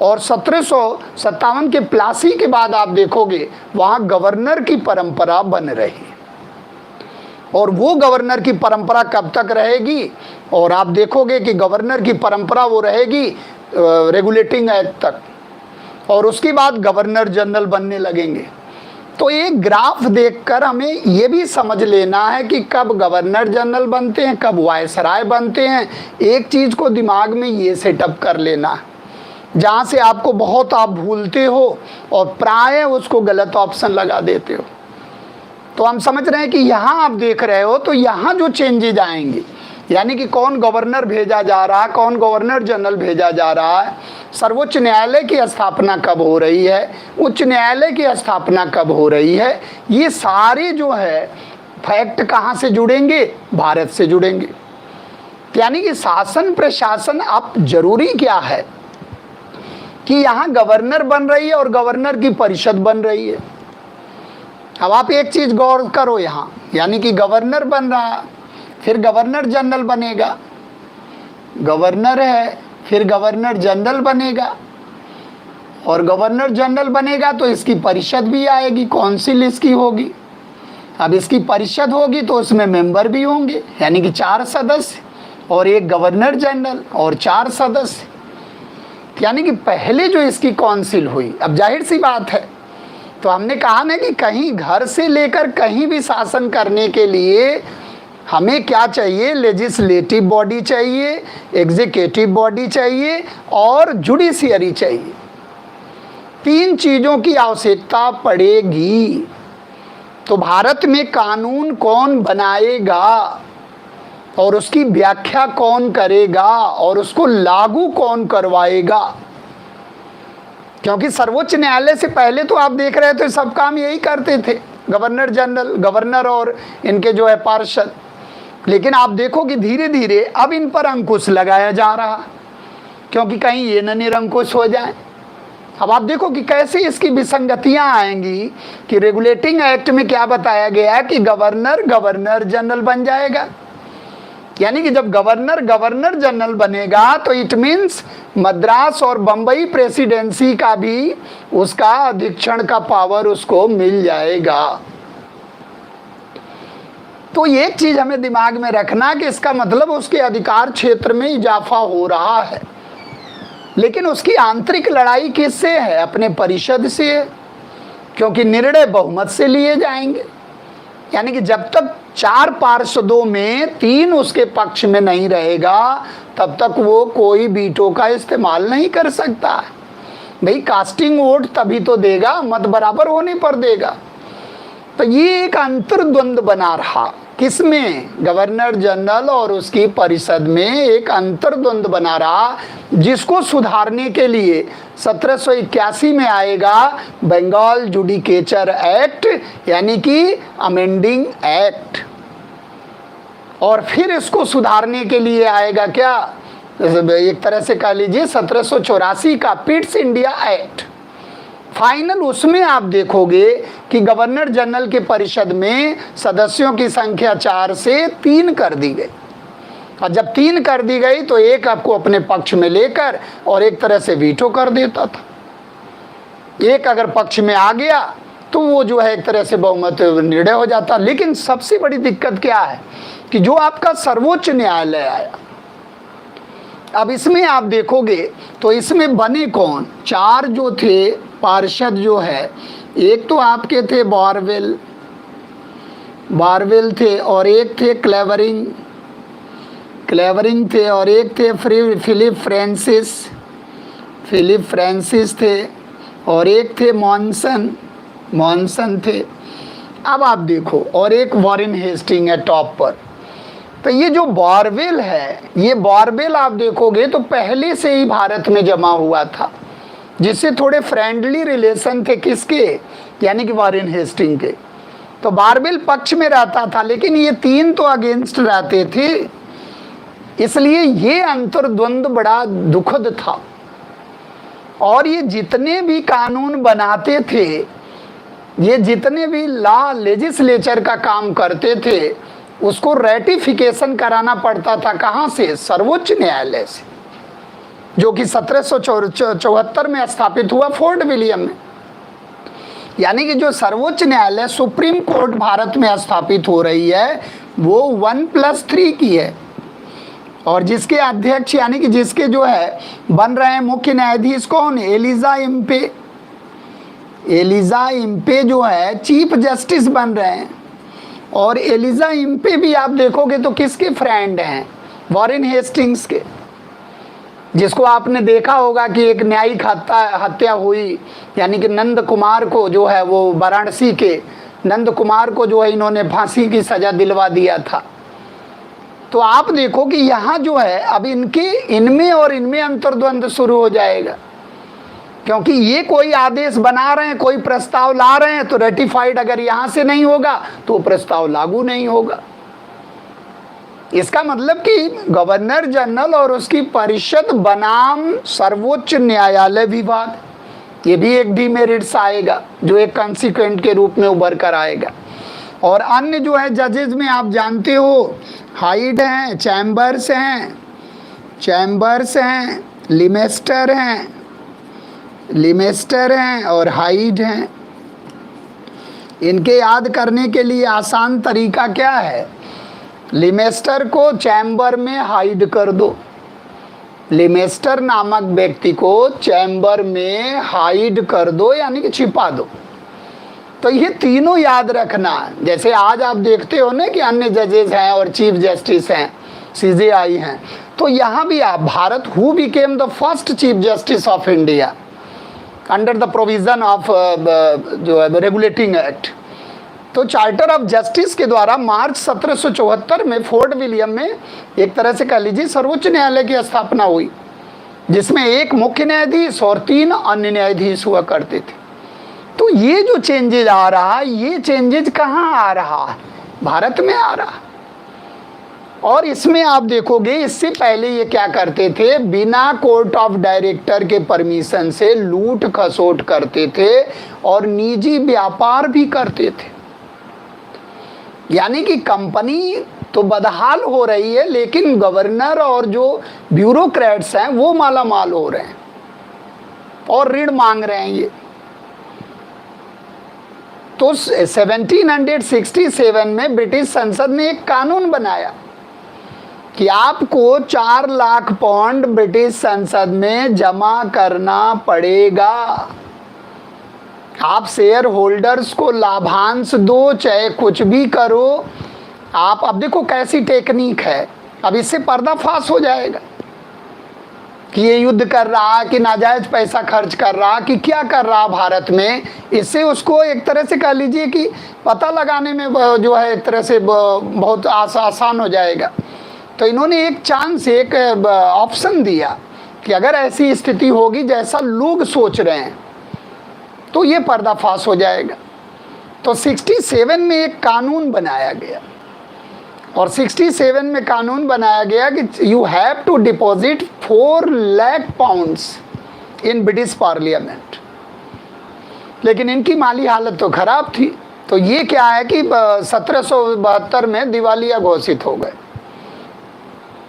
और 1757 के प्लासी के बाद आप देखोगे वहाँ गवर्नर की परंपरा बन रही। और वो गवर्नर की परंपरा कब तक रहेगी? और आप देखोगे कि गवर्नर की परंपरा वो रहेगी रेगुलेटिंग एक्ट तक, और उसके बाद गवर्नर जनरल बनने लगेंगे। तो एक ग्राफ देखकर हमें ये भी समझ लेना है कि कब गवर्नर जनरल बनते हैं, कब वायसराय बनते हैं। एक चीज़ को दिमाग में ये सेटअप कर लेना, जहाँ से आपको बहुत आप भूलते हो और प्राय उसको गलत ऑप्शन लगा देते हो। तो हम समझ रहे हैं कि यहाँ आप देख रहे हो तो यहाँ जो चेंजेज आएंगे, यानी कि कौन गवर्नर भेजा जा रहा है, कौन गवर्नर जनरल भेजा जा रहा है, सर्वोच्च न्यायालय की स्थापना कब हो रही है, उच्च न्यायालय की स्थापना कब हो रही है, ये सारे जो है फैक्ट कहाँ से जुड़ेंगे, भारत से जुड़ेंगे। यानी कि शासन प्रशासन अब जरूरी क्या है कि यहाँ गवर्नर बन रही है और गवर्नर की परिषद बन रही है। अब आप एक चीज गौर करो यहाँ, यानी कि गवर्नर बन रहा, फिर गवर्नर जनरल बनेगा, गवर्नर है फिर गवर्नर जनरल बनेगा, और गवर्नर जनरल बनेगा तो इसकी परिषद भी आएगी, काउंसिल इसकी होगी। अब इसकी परिषद होगी तो उसमें मेंबर भी होंगे, यानी कि 4 सदस्य और एक गवर्नर जनरल और 4 सदस्य। यानी कि पहले जो इसकी काउंसिल हुई, अब जाहिर सी बात है, तो हमने कहा ना कि कहीं घर से लेकर कहीं भी शासन करने के लिए हमें क्या चाहिए, लेजिस्लेटिव बॉडी चाहिए, एग्जीक्यूटिव बॉडी चाहिए और जुडिशियरी चाहिए। 3 चीज़ों की आवश्यकता पड़ेगी। तो भारत में कानून कौन बनाएगा और उसकी व्याख्या कौन करेगा और उसको लागू कौन करवाएगा, क्योंकि सर्वोच्च न्यायालय से पहले तो आप देख रहे थे सब काम यही करते थे, गवर्नर जनरल, गवर्नर और इनके जो है पार्षद। लेकिन आप देखो कि धीरे धीरे अब इन पर अंकुश लगाया जा रहा, क्योंकि कहीं ये न निरंकुश हो जाए। अब आप देखो कि कैसे इसकी विसंगतियां आएंगी कि रेगुलेटिंग एक्ट में क्या बताया गया है कि गवर्नर गवर्नर जनरल बन जाएगा, यानी कि जब गवर्नर गवर्नर जनरल बनेगा तो इट मीन्स मद्रास और बंबई प्रेसिडेंसी का भी उसका अधीक्षण का पावर उसको मिल जाएगा। तो एक चीज हमें दिमाग में रखना कि इसका मतलब उसके अधिकार क्षेत्र में इजाफा हो रहा है, लेकिन उसकी आंतरिक लड़ाई किससे है, अपने परिषद से है, क्योंकि निर्णय बहुमत से लिए जाएंगे। यानी कि जब तक 4 पार्षदों में 3 उसके पक्ष में नहीं रहेगा तब तक वो कोई वीटो का इस्तेमाल नहीं कर सकता। भाई कास्टिंग वोट तभी तो देगा, मत बराबर होने पर देगा। तो ये एक अंतर्द्वंद बना रहा, किसमें, गवर्नर जनरल और उसकी परिषद में एक अंतर्द्वंद बना रहा, जिसको सुधारने के लिए 1781 में आएगा बंगाल जुडिकेचर एक्ट, यानी कि अमेंडिंग एक्ट। और फिर इसको सुधारने के लिए आएगा क्या, एक तरह से कह लीजिए 1784 का पिट्स इंडिया एक्ट। फाइनल उसमें आप देखोगे कि गवर्नर जनरल के परिषद में सदस्यों की संख्या 4 से 3 कर दी गई, और जब 3 कर दी गई तो एक आपको अपने पक्ष में लेकर और एक तरह से वीटो कर देता था। एक अगर पक्ष में आ गया तो वो जो है एक तरह से बहुमत निर्णय हो जाता। लेकिन सबसे बड़ी दिक्कत क्या है कि जो आपका सर्वोच्च न्यायालय आया, अब इसमें आप देखोगे तो इसमें बने कौन, 4 जो थे पार्षद जो है, एक तो आपके थे बारवेल थे, और एक थे क्लेवरिंग थे, और एक थे फिलिप फ्रांसिस थे, और एक थे मॉनसन थे। अब आप देखो, और एक वॉरेन हेस्टिंग है टॉप पर। तो ये जो बारवेल है, ये बारवेल आप देखोगे तो पहले से ही भारत में जमा हुआ था, जिससे थोड़े फ्रेंडली रिलेशन थे, किसके, यानी कि वॉरेन हेस्टिंग के। तो बारवेल पक्ष में रहता था, लेकिन ये 3 तो अगेंस्ट रहते थे, इसलिए ये अंतर्द्वंद बड़ा दुखद था। और ये जितने भी कानून बनाते थे, ये जितने भी लॉ लेजिस्लेचर का काम करते थे, उसको रेटिफिकेशन कराना पड़ता था, कहाँ से, सर्वोच्च न्यायालय से, जो कि 1774 में स्थापित हुआ फोर्ट विलियम में। यानी कि जो सर्वोच्च न्यायालय सुप्रीम कोर्ट भारत में स्थापित हो रही है वो 1+3 की है, और जिसके अध्यक्ष यानी कि जिसके जो है बन रहे हैं मुख्य न्यायाधीश कौन, एलिजा इम्पे जो है चीफ जस्टिस बन रहे हैं। और एलिजा इम्पे भी आप देखोगे तो किसके फ्रेंड हैं, वॉरेन हेस्टिंग्स के, जिसको आपने देखा होगा कि एक न्यायिक हत्या हुई, यानी कि नंद कुमार को जो है वो वाराणसी के नंद कुमार को जो है इन्होंने फांसी की सजा दिलवा दिया था। तो आप देखो कि यहाँ जो है अब इनमें और इनमें अंतर्द्वंद शुरू हो जाएगा, क्योंकि ये कोई आदेश बना रहे हैं, कोई प्रस्ताव ला रहे हैं, तो रेटिफाइड अगर यहाँ से नहीं होगा तो प्रस्ताव लागू नहीं होगा। इसका मतलब कि गवर्नर जनरल और उसकी परिषद बनाम सर्वोच्च न्यायालय विवाद, ये भी एक डीमेरिट्स आएगा जो एक कंसिक्वेंट के रूप में उभर कर आएगा। और अन्य जो है जजेस में आप जानते हो हाइड हैं, चैम्बर्स हैं, लिमेस्टर हैं और हाइड हैं। इनके याद करने के लिए आसान तरीका क्या है, लिमेस्टर को चैम्बर में हाइड कर दो, लिमेस्टर नामक व्यक्ति को चैम्बर में हाइड कर दो, यानी कि छिपा दो। तो ये तीनों याद रखना। जैसे आज आप देखते हो ना कि अन्य जजेस हैं और चीफ जस्टिस हैं, CJI हैं, तो यहाँ भी आप Bharat who became the first chief justice of India under the provision of जो है रेगुलेटिंग एक्ट। तो चार्टर ऑफ जस्टिस के द्वारा मार्च 1774 में फोर्ट विलियम में एक तरह से कह लीजिए सर्वोच्च न्यायालय की स्थापना हुई, जिसमें एक मुख्य न्यायाधीश और 3 अन्य न्यायाधीश हुआ करते थे। तो ये जो चेंजेज आ रहा है, ये चेंजेज कहाँ आ रहा है, भारत में आ रहा है। और इसमें आप देखोगे इससे पहले ये क्या करते थे, बिना कोर्ट ऑफ डायरेक्टर के परमिशन से लूट खसोट करते थे और निजी व्यापार भी करते थे। यानी कि कंपनी तो बदहाल हो रही है, लेकिन गवर्नर और जो ब्यूरोक्रेट्स हैं वो माला माल हो रहे हैं और ऋण मांग रहे हैं ये। तो 1767 में ब्रिटिश संसद ने एक कानून बनाया कि आपको 4 लाख पाउंड ब्रिटिश संसद में जमा करना पड़ेगा। आप शेयर होल्डर्स को लाभांश दो, चाहे कुछ भी करो आप। अब देखो कैसी टेक्निक है, अब इससे पर्दाफाश हो जाएगा कि ये युद्ध कर रहा, कि नाजायज पैसा खर्च कर रहा, कि क्या कर रहा भारत में। इससे उसको एक तरह से कह लीजिए कि पता लगाने में जो है एक तरह से बहुत आसान हो जाएगा। तो इन्होंने एक चांस, एक ऑप्शन दिया कि अगर ऐसी स्थिति होगी जैसा लोग सोच रहे हैं तो ये पर्दाफाश हो जाएगा। तो 67 में एक कानून बनाया गया, और 67 में कानून बनाया गया कि you have to deposit 4 lakh pounds in British parliament. लेकिन इनकी माली हालत तो खराब थी, तो ये क्या है कि 1772 में दिवालिया घोषित हो गए।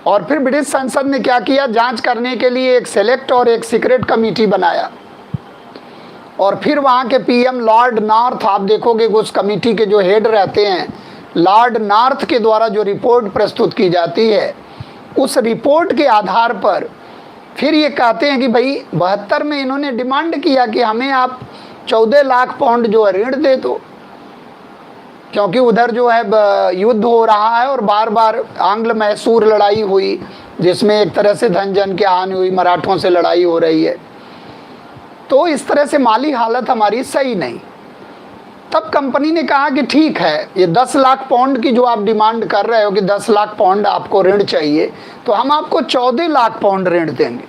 और फिर ब्रिटिश संसद ने क्या किया, जांच करने के लिए एक सेलेक्ट और एक सीक्रेट कमेटी बनाया। और फिर वहाँ के PM लॉर्ड नॉर्थ, आप देखोगे उस कमेटी के जो हेड रहते हैं, लॉर्ड नॉर्थ के द्वारा जो रिपोर्ट प्रस्तुत की जाती है, उस रिपोर्ट के आधार पर फिर ये कहते हैं कि भाई 72 में इन्होंने डिमांड किया कि हमें आप 14 लाख पाउंड जो है ऋण दे दो, क्योंकि उधर जो है युद्ध हो रहा है और बार बार आंग्ल मैसूर लड़ाई हुई, जिसमें एक तरह से धन जन की हानि हुई, मराठों से लड़ाई हो रही है। तो इस तरह से माली हालत हमारी सही नहीं। तब कंपनी ने कहा कि ठीक है, ये 10 लाख पाउंड की जो आप डिमांड कर रहे हो कि 10 लाख पाउंड आपको ऋण चाहिए, तो हम आपको 14 लाख पाउंड ऋण देंगे।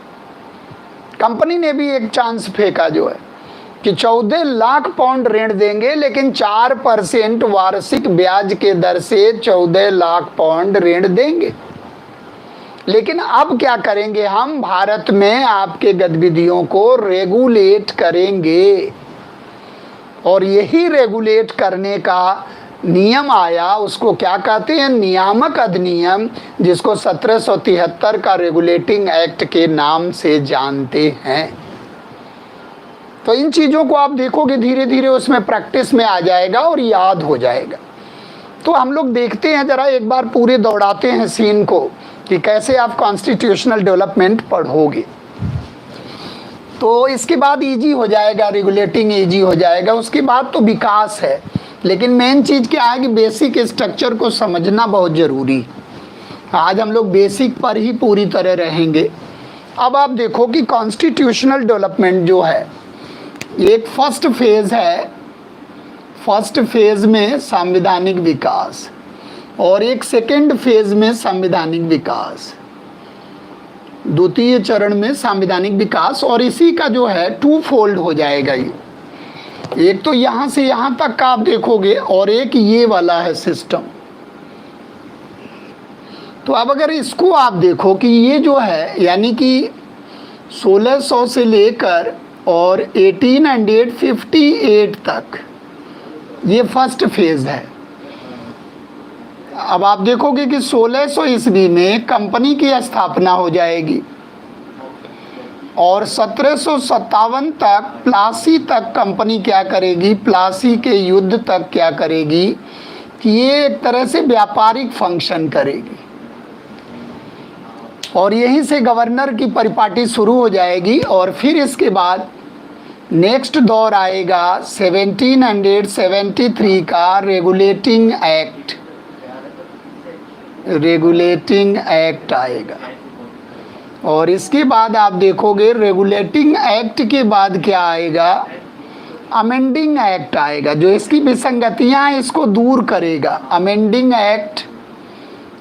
कंपनी ने भी एक चांस फेंका जो है कि 14 लाख पाउंड ऋण देंगे, लेकिन 4% वार्षिक ब्याज के दर से 14 लाख पाउंड ऋण देंगे। लेकिन अब क्या करेंगे, हम भारत में आपके गतिविधियों को रेगुलेट करेंगे। और यही रेगुलेट करने का नियम आया, उसको क्या कहते हैं, नियामक अधिनियम, जिसको 1773 का रेगुलेटिंग एक्ट के नाम से जानते हैं। तो इन चीज़ों को आप देखोगे धीरे धीरे उसमें प्रैक्टिस में आ जाएगा और याद हो जाएगा। तो हम लोग देखते हैं, ज़रा एक बार पूरे दौड़ाते हैं सीन को कि कैसे आप कॉन्स्टिट्यूशनल डेवलपमेंट पढ़ोगे। तो इसके बाद इजी हो जाएगा, रेगुलेटिंग इजी हो जाएगा, उसके बाद तो विकास है। लेकिन मेन चीज़ क्या है कि बेसिक स्ट्रक्चर को समझना बहुत ज़रूरी। आज हम लोग बेसिक पर ही पूरी तरह रहेंगे। अब आप देखो कि कॉन्स्टिट्यूशनल डेवलपमेंट जो है एक फर्स्ट फेज़ है। फर्स्ट फेज में संवैधानिक विकास और एक सेकेंड फेज में संवैधानिक विकास, द्वितीय चरण में संवैधानिक विकास। और इसी का जो है 2 फोल्ड हो जाएगा ये, एक तो यहाँ से यहाँ तक का आप देखोगे और एक ये वाला है सिस्टम। तो अब अगर इसको आप देखो कि ये जो है यानी कि 1600 से लेकर और 1858 तक ये फर्स्ट फेज है। अब आप देखोगे कि 1600 ईस्वी में कंपनी की स्थापना हो जाएगी और 1757 तक प्लासी तक कंपनी क्या करेगी, प्लासी के युद्ध तक क्या करेगी कि ये एक तरह से व्यापारिक फंक्शन करेगी और यहीं से गवर्नर की परिपाटी शुरू हो जाएगी। और फिर इसके बाद नेक्स्ट दौर आएगा 1773 का रेगुलेटिंग एक्ट आएगा। और इसके बाद आप देखोगे रेगुलेटिंग एक्ट के बाद क्या आएगा, अमेंडिंग एक्ट आएगा, जो इसकी विसंगतियां हैं इसको दूर करेगा। अमेंडिंग एक्ट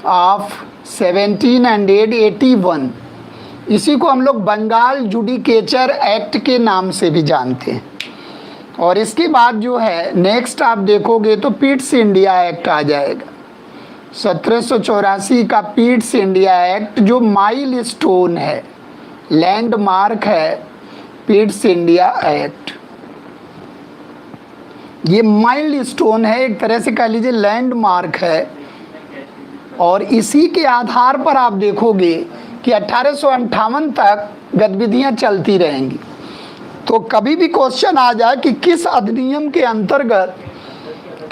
ऑफ 1781, इसी को हम लोग बंगाल जुडिकेचर एक्ट के नाम से भी जानते हैं। और इसके बाद जो है नेक्स्ट आप देखोगे तो पिट्स इंडिया एक्ट आ जाएगा, 1784 का पिट्स इंडिया एक्ट, जो माइल स्टोन है, लैंडमार्क है पिट्स इंडिया एक्ट। ये माइल स्टोन है, एक तरह से कह लीजिए लैंडमार्क है। और इसी के आधार पर आप देखोगे कि 1858 तक गतिविधियां चलती रहेंगी। तो कभी भी क्वेश्चन आ जाए कि किस अधिनियम के अंतर्गत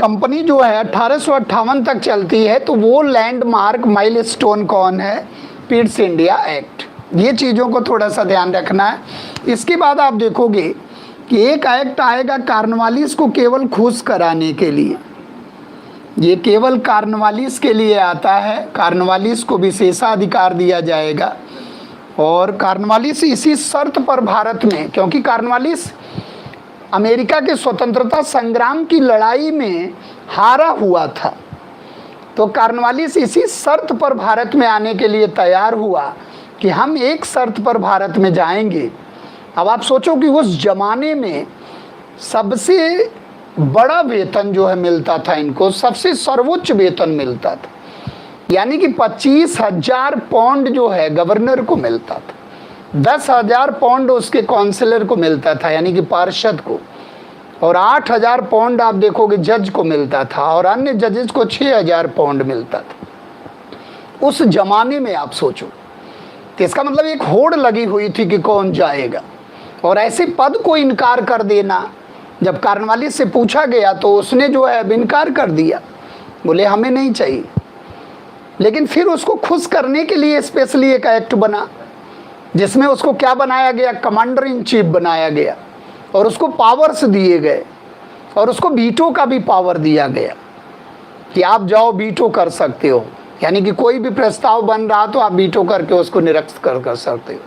कंपनी जो है 1858 तक चलती है, तो वो लैंडमार्क माइलस्टोन कौन है, पिट्स इंडिया एक्ट। ये चीज़ों को थोड़ा सा ध्यान रखना है। इसके बाद आप देखोगे कि एक एक्ट आएगा कार्नवालिस को केवल खुश कराने के लिए, ये केवल कार्नवालिस के लिए आता है, कार्नवालिस को विशेषाधिकार दिया जाएगा। और कार्नवालिस इसी शर्त पर भारत में, क्योंकि कार्नवालिस अमेरिका के स्वतंत्रता संग्राम की लड़ाई में हारा हुआ था, तो कार्नवालिस इसी शर्त पर भारत में आने के लिए तैयार हुआ कि हम एक शर्त पर भारत में जाएंगे। अब आप सोचो कि उस जमाने में सबसे बड़ा वेतन जो है मिलता था इनको, सबसे सर्वोच्च वेतन मिलता था, यानी कि 25,000 पाउंड जो है गवर्नर को मिलता था, 10,000 पाउंड उसके काउंसिलर को मिलता था यानी कि पार्षद को, और 8,000 पाउंड आप देखोगे जज को मिलता था, और अन्य जजेस को 6,000 पाउंड मिलता था उस जमाने में। आप सोचो, तो इसका मतलब एक होड़ लगी हुई थी कि कौन जाएगा। और ऐसे पद को इनकार कर देना, जब कार्नवालिस से पूछा गया तो उसने जो है इनकार कर दिया, बोले हमें नहीं चाहिए। लेकिन फिर उसको खुश करने के लिए स्पेशली एक एक्ट बना, जिसमें उसको क्या बनाया गया, कमांडर इन चीफ बनाया गया, और उसको पावर्स दिए गए, और उसको वीटो का भी पावर दिया गया कि आप जाओ वीटो कर सकते हो, यानी कि कोई भी प्रस्ताव बन रहा तो आप वीटो करके उसको निरस्त कर सकते हो।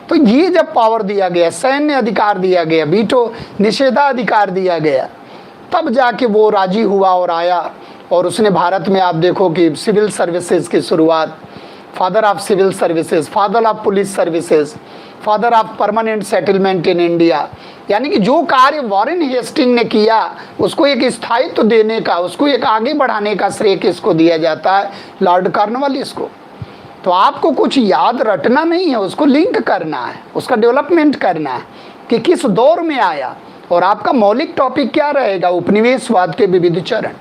तो ये जब पावर दिया गया, सैन्य अधिकार दिया गया, वीटो निषेधाधिकार दिया गया, तब जाके वो राजी हुआ और आया। और उसने भारत में आप देखो कि सिविल सर्विसेज की शुरुआत, father of civil services, father of police services, father of permanent settlement in India, यानी कि जो कार्य वॉरेन हेस्टिंग ने किया उसको एक स्थायित्व देने का, उसको एक आगे बढ़ाने का श्रेय किसको दिया जाता है, लॉर्ड कॉर्नवालिस को। तो आपको कुछ याद रटना नहीं है, उसको लिंक करना है, उसका डेवलपमेंट करना है कि किस दौर में आया, और आपका मौलिक टॉपिक क्या रहेगा, उपनिवेशवाद के विविध चरण।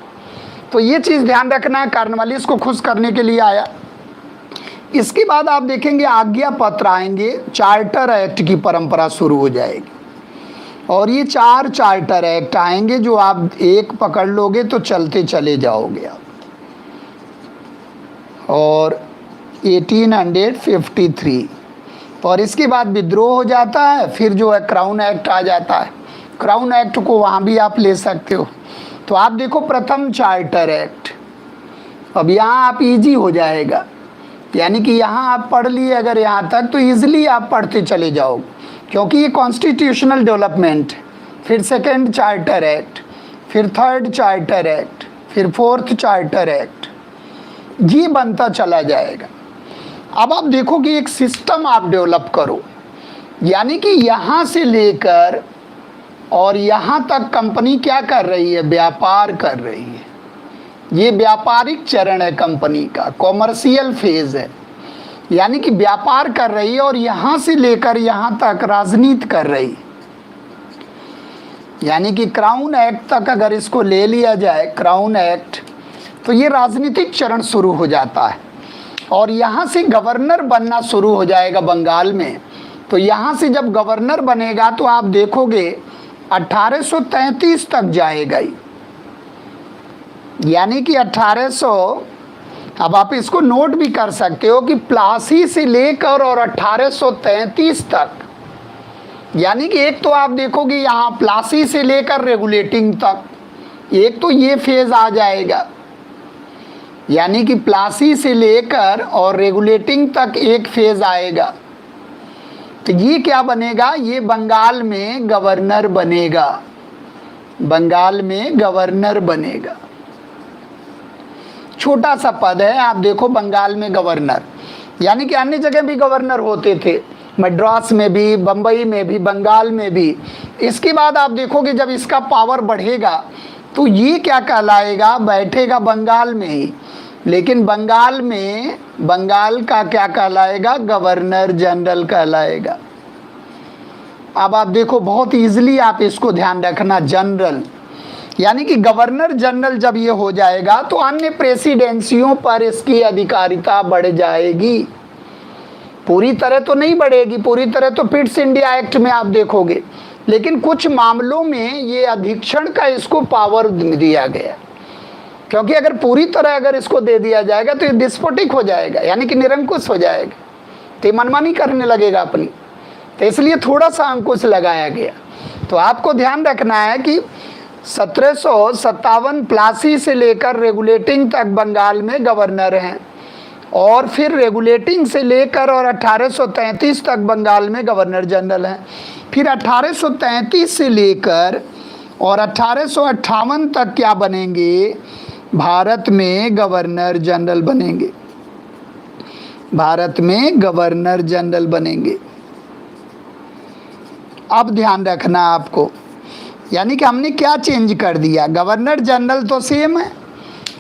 तो ये चीज़ ध्यान रखना है, कॉर्नवालिस को खुश करने के लिए आया। इसके बाद आप देखेंगे आज्ञा पत्र आएंगे, चार्टर एक्ट की परंपरा शुरू हो जाएगी, और ये 4 चार्टर एक्ट आएंगे जो आप एक पकड़ लोगे तो चलते चले जाओगे आप। और 1853, और इसके बाद विद्रोह हो जाता है, फिर जो है क्राउन एक्ट आ जाता है। क्राउन एक्ट को वहाँ भी आप ले सकते हो। तो आप देखो प्रथम चार्टर एक्ट, अब यहाँ आप इजी हो जाएगा, यानी कि यहाँ आप पढ़ लिए अगर यहाँ तक तो ईजिली आप पढ़ते चले जाओगे, क्योंकि ये कॉन्स्टिट्यूशनल डेवलपमेंट। फिर सेकेंड चार्टर एक्ट, फिर थर्ड चार्टर एक्ट, फिर फोर्थ चार्टर एक्ट, ये बनता चला जाएगा। अब आप देखो कि एक सिस्टम आप डेवलप करो, यानी कि यहाँ से लेकर और यहाँ तक कंपनी क्या कर रही है, व्यापार कर रही है। ये व्यापारिक चरण है कंपनी का, कॉमर्शियल फेज है, यानी कि व्यापार कर रही है और यहाँ से लेकर यहाँ तक राजनीति कर रही है। यानी कि क्राउन एक्ट तक अगर इसको ले लिया जाए, क्राउन एक्ट, तो ये राजनीतिक चरण शुरू हो जाता है और यहाँ से गवर्नर बनना शुरू हो जाएगा बंगाल में। तो यहाँ से जब गवर्नर बनेगा तो आप देखोगे 1833 तक जाएगा ही, यानी कि 1800, अब आप इसको नोट भी कर सकते हो कि प्लासी से लेकर और 1833 तक, यानी कि एक तो आप देखोगे यहाँ प्लासी से लेकर रेगुलेटिंग तक, एक तो ये फेज आ जाएगा, यानी कि प्लासी से लेकर और रेगुलेटिंग तक एक फेज आएगा। तो ये क्या बनेगा, ये बंगाल में गवर्नर बनेगा, बंगाल में गवर्नर बनेगा। छोटा सा पद है, आप देखो बंगाल में गवर्नर, यानी कि अन्य जगह भी गवर्नर होते थे, मद्रास में भी, बम्बई में भी, बंगाल में भी। इसके बाद आप देखोगे जब इसका पावर बढ़ेगा तो ये क्या कहलाएगा, बैठेगा बंगाल में ही, लेकिन बंगाल में बंगाल का क्या कहलाएगा, गवर्नर जनरल कहलाएगा। अब आप देखो बहुत इजीली आप इसको ध्यान रखना, जनरल, यानी कि गवर्नर जनरल जब ये हो जाएगा तो अन्य प्रेसिडेंसियों पर इसकी अधिकारिता बढ़ जाएगी। पूरी तरह तो नहीं बढ़ेगी, पूरी तरह तो पिट्स इंडिया एक्ट में आप देखोगे, लेकिन कुछ मामलों में ये अधीक्षण का इसको पावर दिया गया, क्योंकि अगर पूरी तरह अगर इसको दे दिया जाएगा तो ये डिस्पोटिक हो जाएगा, यानी कि निरंकुश हो जाएगा, तो ये मनमानी करने लगेगा अपनी, तो इसलिए थोड़ा सा अंकुश लगाया गया। तो आपको ध्यान रखना है कि 1757 प्लासी से लेकर रेगुलेटिंग तक बंगाल में गवर्नर हैं, और फिर रेगुलेटिंग से लेकर और 1833 तक बंगाल में गवर्नर जनरल हैं। फिर 1833 से लेकर और 1858 तक क्या बनेंगे, भारत में गवर्नर जनरल बनेंगे, भारत में गवर्नर जनरल बनेंगे। अब ध्यान रखना आपको, यानी कि हमने क्या चेंज कर दिया, गवर्नर जनरल तो सेम है,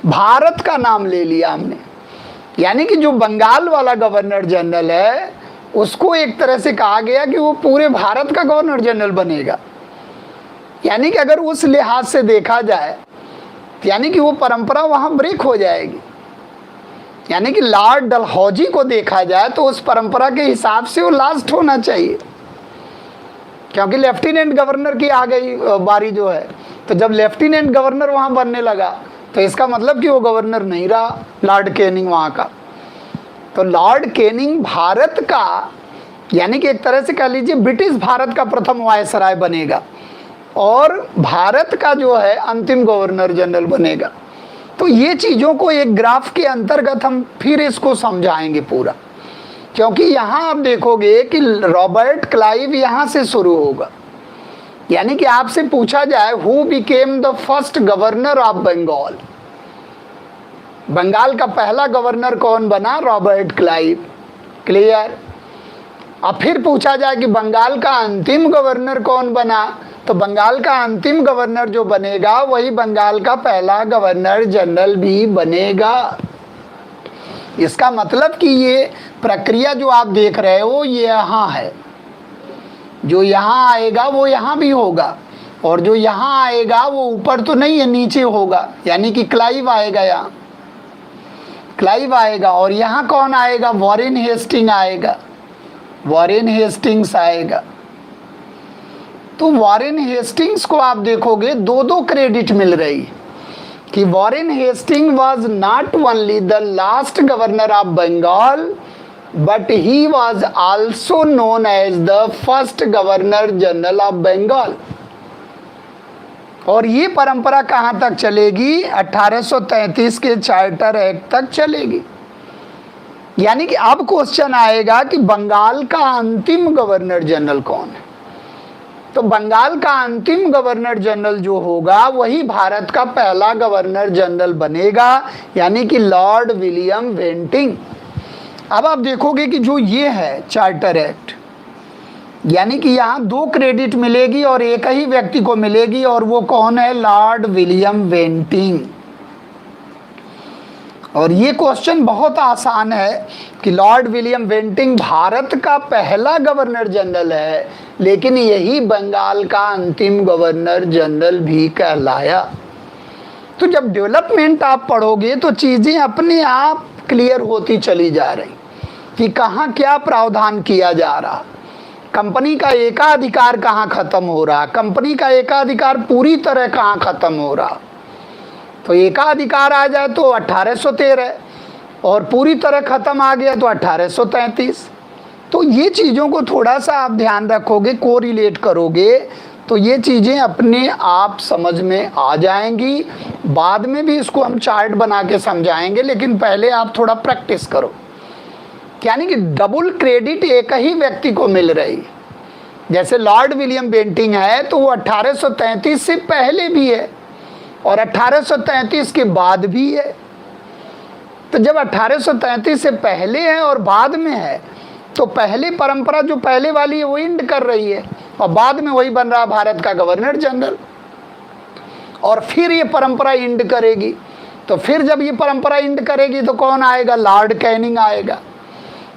भारत का नाम ले लिया हमने, यानी कि जो बंगाल वाला गवर्नर जनरल है उसको एक तरह से कहा गया कि वो पूरे भारत का गवर्नर जनरल बनेगा। यानी कि अगर उस लिहाज से देखा जाए, यानी कि वो परंपरा वहाँ ब्रेक हो जाएगी। यानी कि लॉर्ड डलहौजी को देखा जाए तो उस परंपरा के हिसाब से वो लास्ट होना चाहिए, क्योंकि लेफ्टिनेंट गवर्नर की आ गई बारी जो है, तो जब लेफ्टिनेंट गवर्नर वहाँ बनने लगा तो इसका मतलब कि वो गवर्नर नहीं रहा लॉर्ड कैनिंग वहाँ का। तो लॉर्ड कैनिंग भारत का, यानी कि एक तरह से कह लीजिए ब्रिटिश भारत का प्रथम वायसराय बनेगा और भारत का जो है अंतिम गवर्नर जनरल बनेगा। तो ये चीज़ों को एक ग्राफ के अंतर्गत हम फिर इसको समझाएंगे पूरा, क्योंकि यहाँ आप देखोगे कि रॉबर्ट क्लाइव यहाँ से शुरू होगा। यानी कि आपसे पूछा जाए who became the first governor of Bengal, Bengal का पहला गवर्नर कौन बना, रॉबर्ट क्लाइव, क्लियर। अब फिर पूछा जाए कि बंगाल का अंतिम गवर्नर कौन बना, तो बंगाल का अंतिम गवर्नर जो बनेगा वही बंगाल का पहला गवर्नर जनरल भी बनेगा। इसका मतलब कि ये प्रक्रिया जो आप देख रहे हो ये यहाँ है, जो यहाँ आएगा वो यहाँ भी होगा, और जो यहाँ आएगा वो ऊपर तो नहीं है, नीचे होगा, यानी कि क्लाइव आएगा, यहाँ क्लाइव आएगा, और यहाँ कौन आएगा, वॉरेन हेस्टिंग आएगा, वॉरेन हेस्टिंग्स आएगा। तो वॉरेन हेस्टिंग्स को आप देखोगे दो दो क्रेडिट मिल रही कि Warren Hasting was not only the last governor of Bengal but he was also known as the first governor general of Bengal। और ये परंपरा कहाँ तक चलेगी, 1833 के चार्टर एक्ट तक चलेगी। यानी कि अब क्वेश्चन आएगा कि बंगाल का अंतिम गवर्नर जनरल कौन है। तो बंगाल का अंतिम गवर्नर जनरल जो होगा वही भारत का पहला गवर्नर जनरल बनेगा, यानी कि लॉर्ड विलियम बेंटिंक। अब आप देखोगे कि जो ये है चार्टर एक्ट, यानी कि यहाँ 2 क्रेडिट मिलेगी और एक ही व्यक्ति को मिलेगी, और वो कौन है? Lord William Bentinck. और ये क्वेश्चन बहुत आसान है कि लॉर्ड विलियम बेंटिंक भारत का पहला गवर्नर जनरल है, लेकिन यही बंगाल का अंतिम गवर्नर जनरल भी कहलाया। तो जब डेवलपमेंट आप पढ़ोगे तो चीज़ें अपने आप क्लियर होती चली जा रही कि कहाँ क्या प्रावधान किया जा रहा, कंपनी का एकाधिकार कहाँ खत्म हो रहा, कंपनी का एकाधिकार पूरी तरह कहाँ खत्म हो रहा। तो एकाधिकार आ जाए तो 1813 और पूरी तरह खत्म आ गया तो 1833। तो ये चीज़ों को थोड़ा सा आप ध्यान रखोगे, कोरिलेट करोगे तो ये चीज़ें अपने आप समझ में आ जाएंगी। बाद में भी इसको हम चार्ट बना के समझाएंगे, लेकिन पहले आप थोड़ा प्रैक्टिस करो। यानी कि डबल क्रेडिट एक ही व्यक्ति को मिल रही है। जैसे लॉर्ड विलियम बेंटिंक है तो वो 1833 से पहले भी है और 1833 के बाद भी है। तो जब 1833 से पहले है और बाद में है तो पहले परंपरा जो पहले वाली है वो इंड कर रही है और बाद में वही बन रहा भारत का गवर्नर जनरल, और फिर ये परंपरा इंड करेगी। तो फिर जब ये परंपरा इंड करेगी तो कौन आएगा? लॉर्ड कैनिंग आएगा।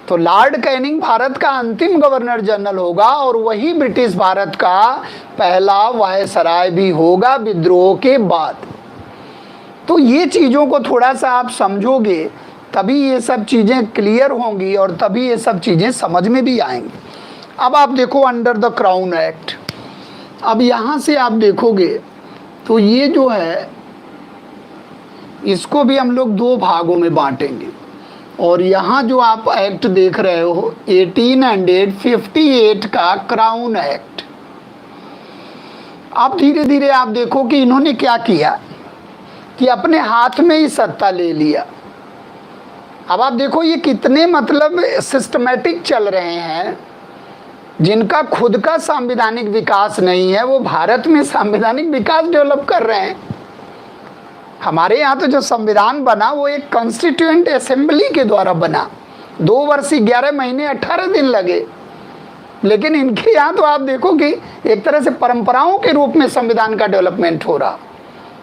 तो लॉर्ड कैनिंग भारत का अंतिम गवर्नर जनरल होगा और वही ब्रिटिश भारत का पहला वायसराय भी होगा विद्रोह के बाद। तो ये चीज़ों को थोड़ा सा आप समझोगे तभी ये सब चीज़ें क्लियर होंगी और तभी ये सब चीज़ें समझ में भी आएंगी। अब आप देखो अंडर द क्राउन एक्ट, अब यहाँ से आप देखोगे तो ये जो है इसको भी हम लोग 2 भागों में बांटेंगे। और यहाँ जो आप एक्ट देख रहे हो 1858 का क्राउन एक्ट। अब धीरे धीरे आप देखो कि इन्होंने क्या किया कि अपने हाथ में ही सत्ता ले लिया। अब आप देखो ये कितने मतलब सिस्टमैटिक चल रहे हैं। जिनका खुद का संवैधानिक विकास नहीं है वो भारत में संवैधानिक विकास डेवलप कर रहे हैं। हमारे यहाँ तो जो संविधान बना वो एक कॉन्स्टिट्यूएंट असेंबली के द्वारा बना, 2 वर्ष 11 महीने 18 दिन लगे। लेकिन इनके यहाँ तो आप देखो कि एक तरह से परंपराओं के रूप में संविधान का डेवलपमेंट हो रहा,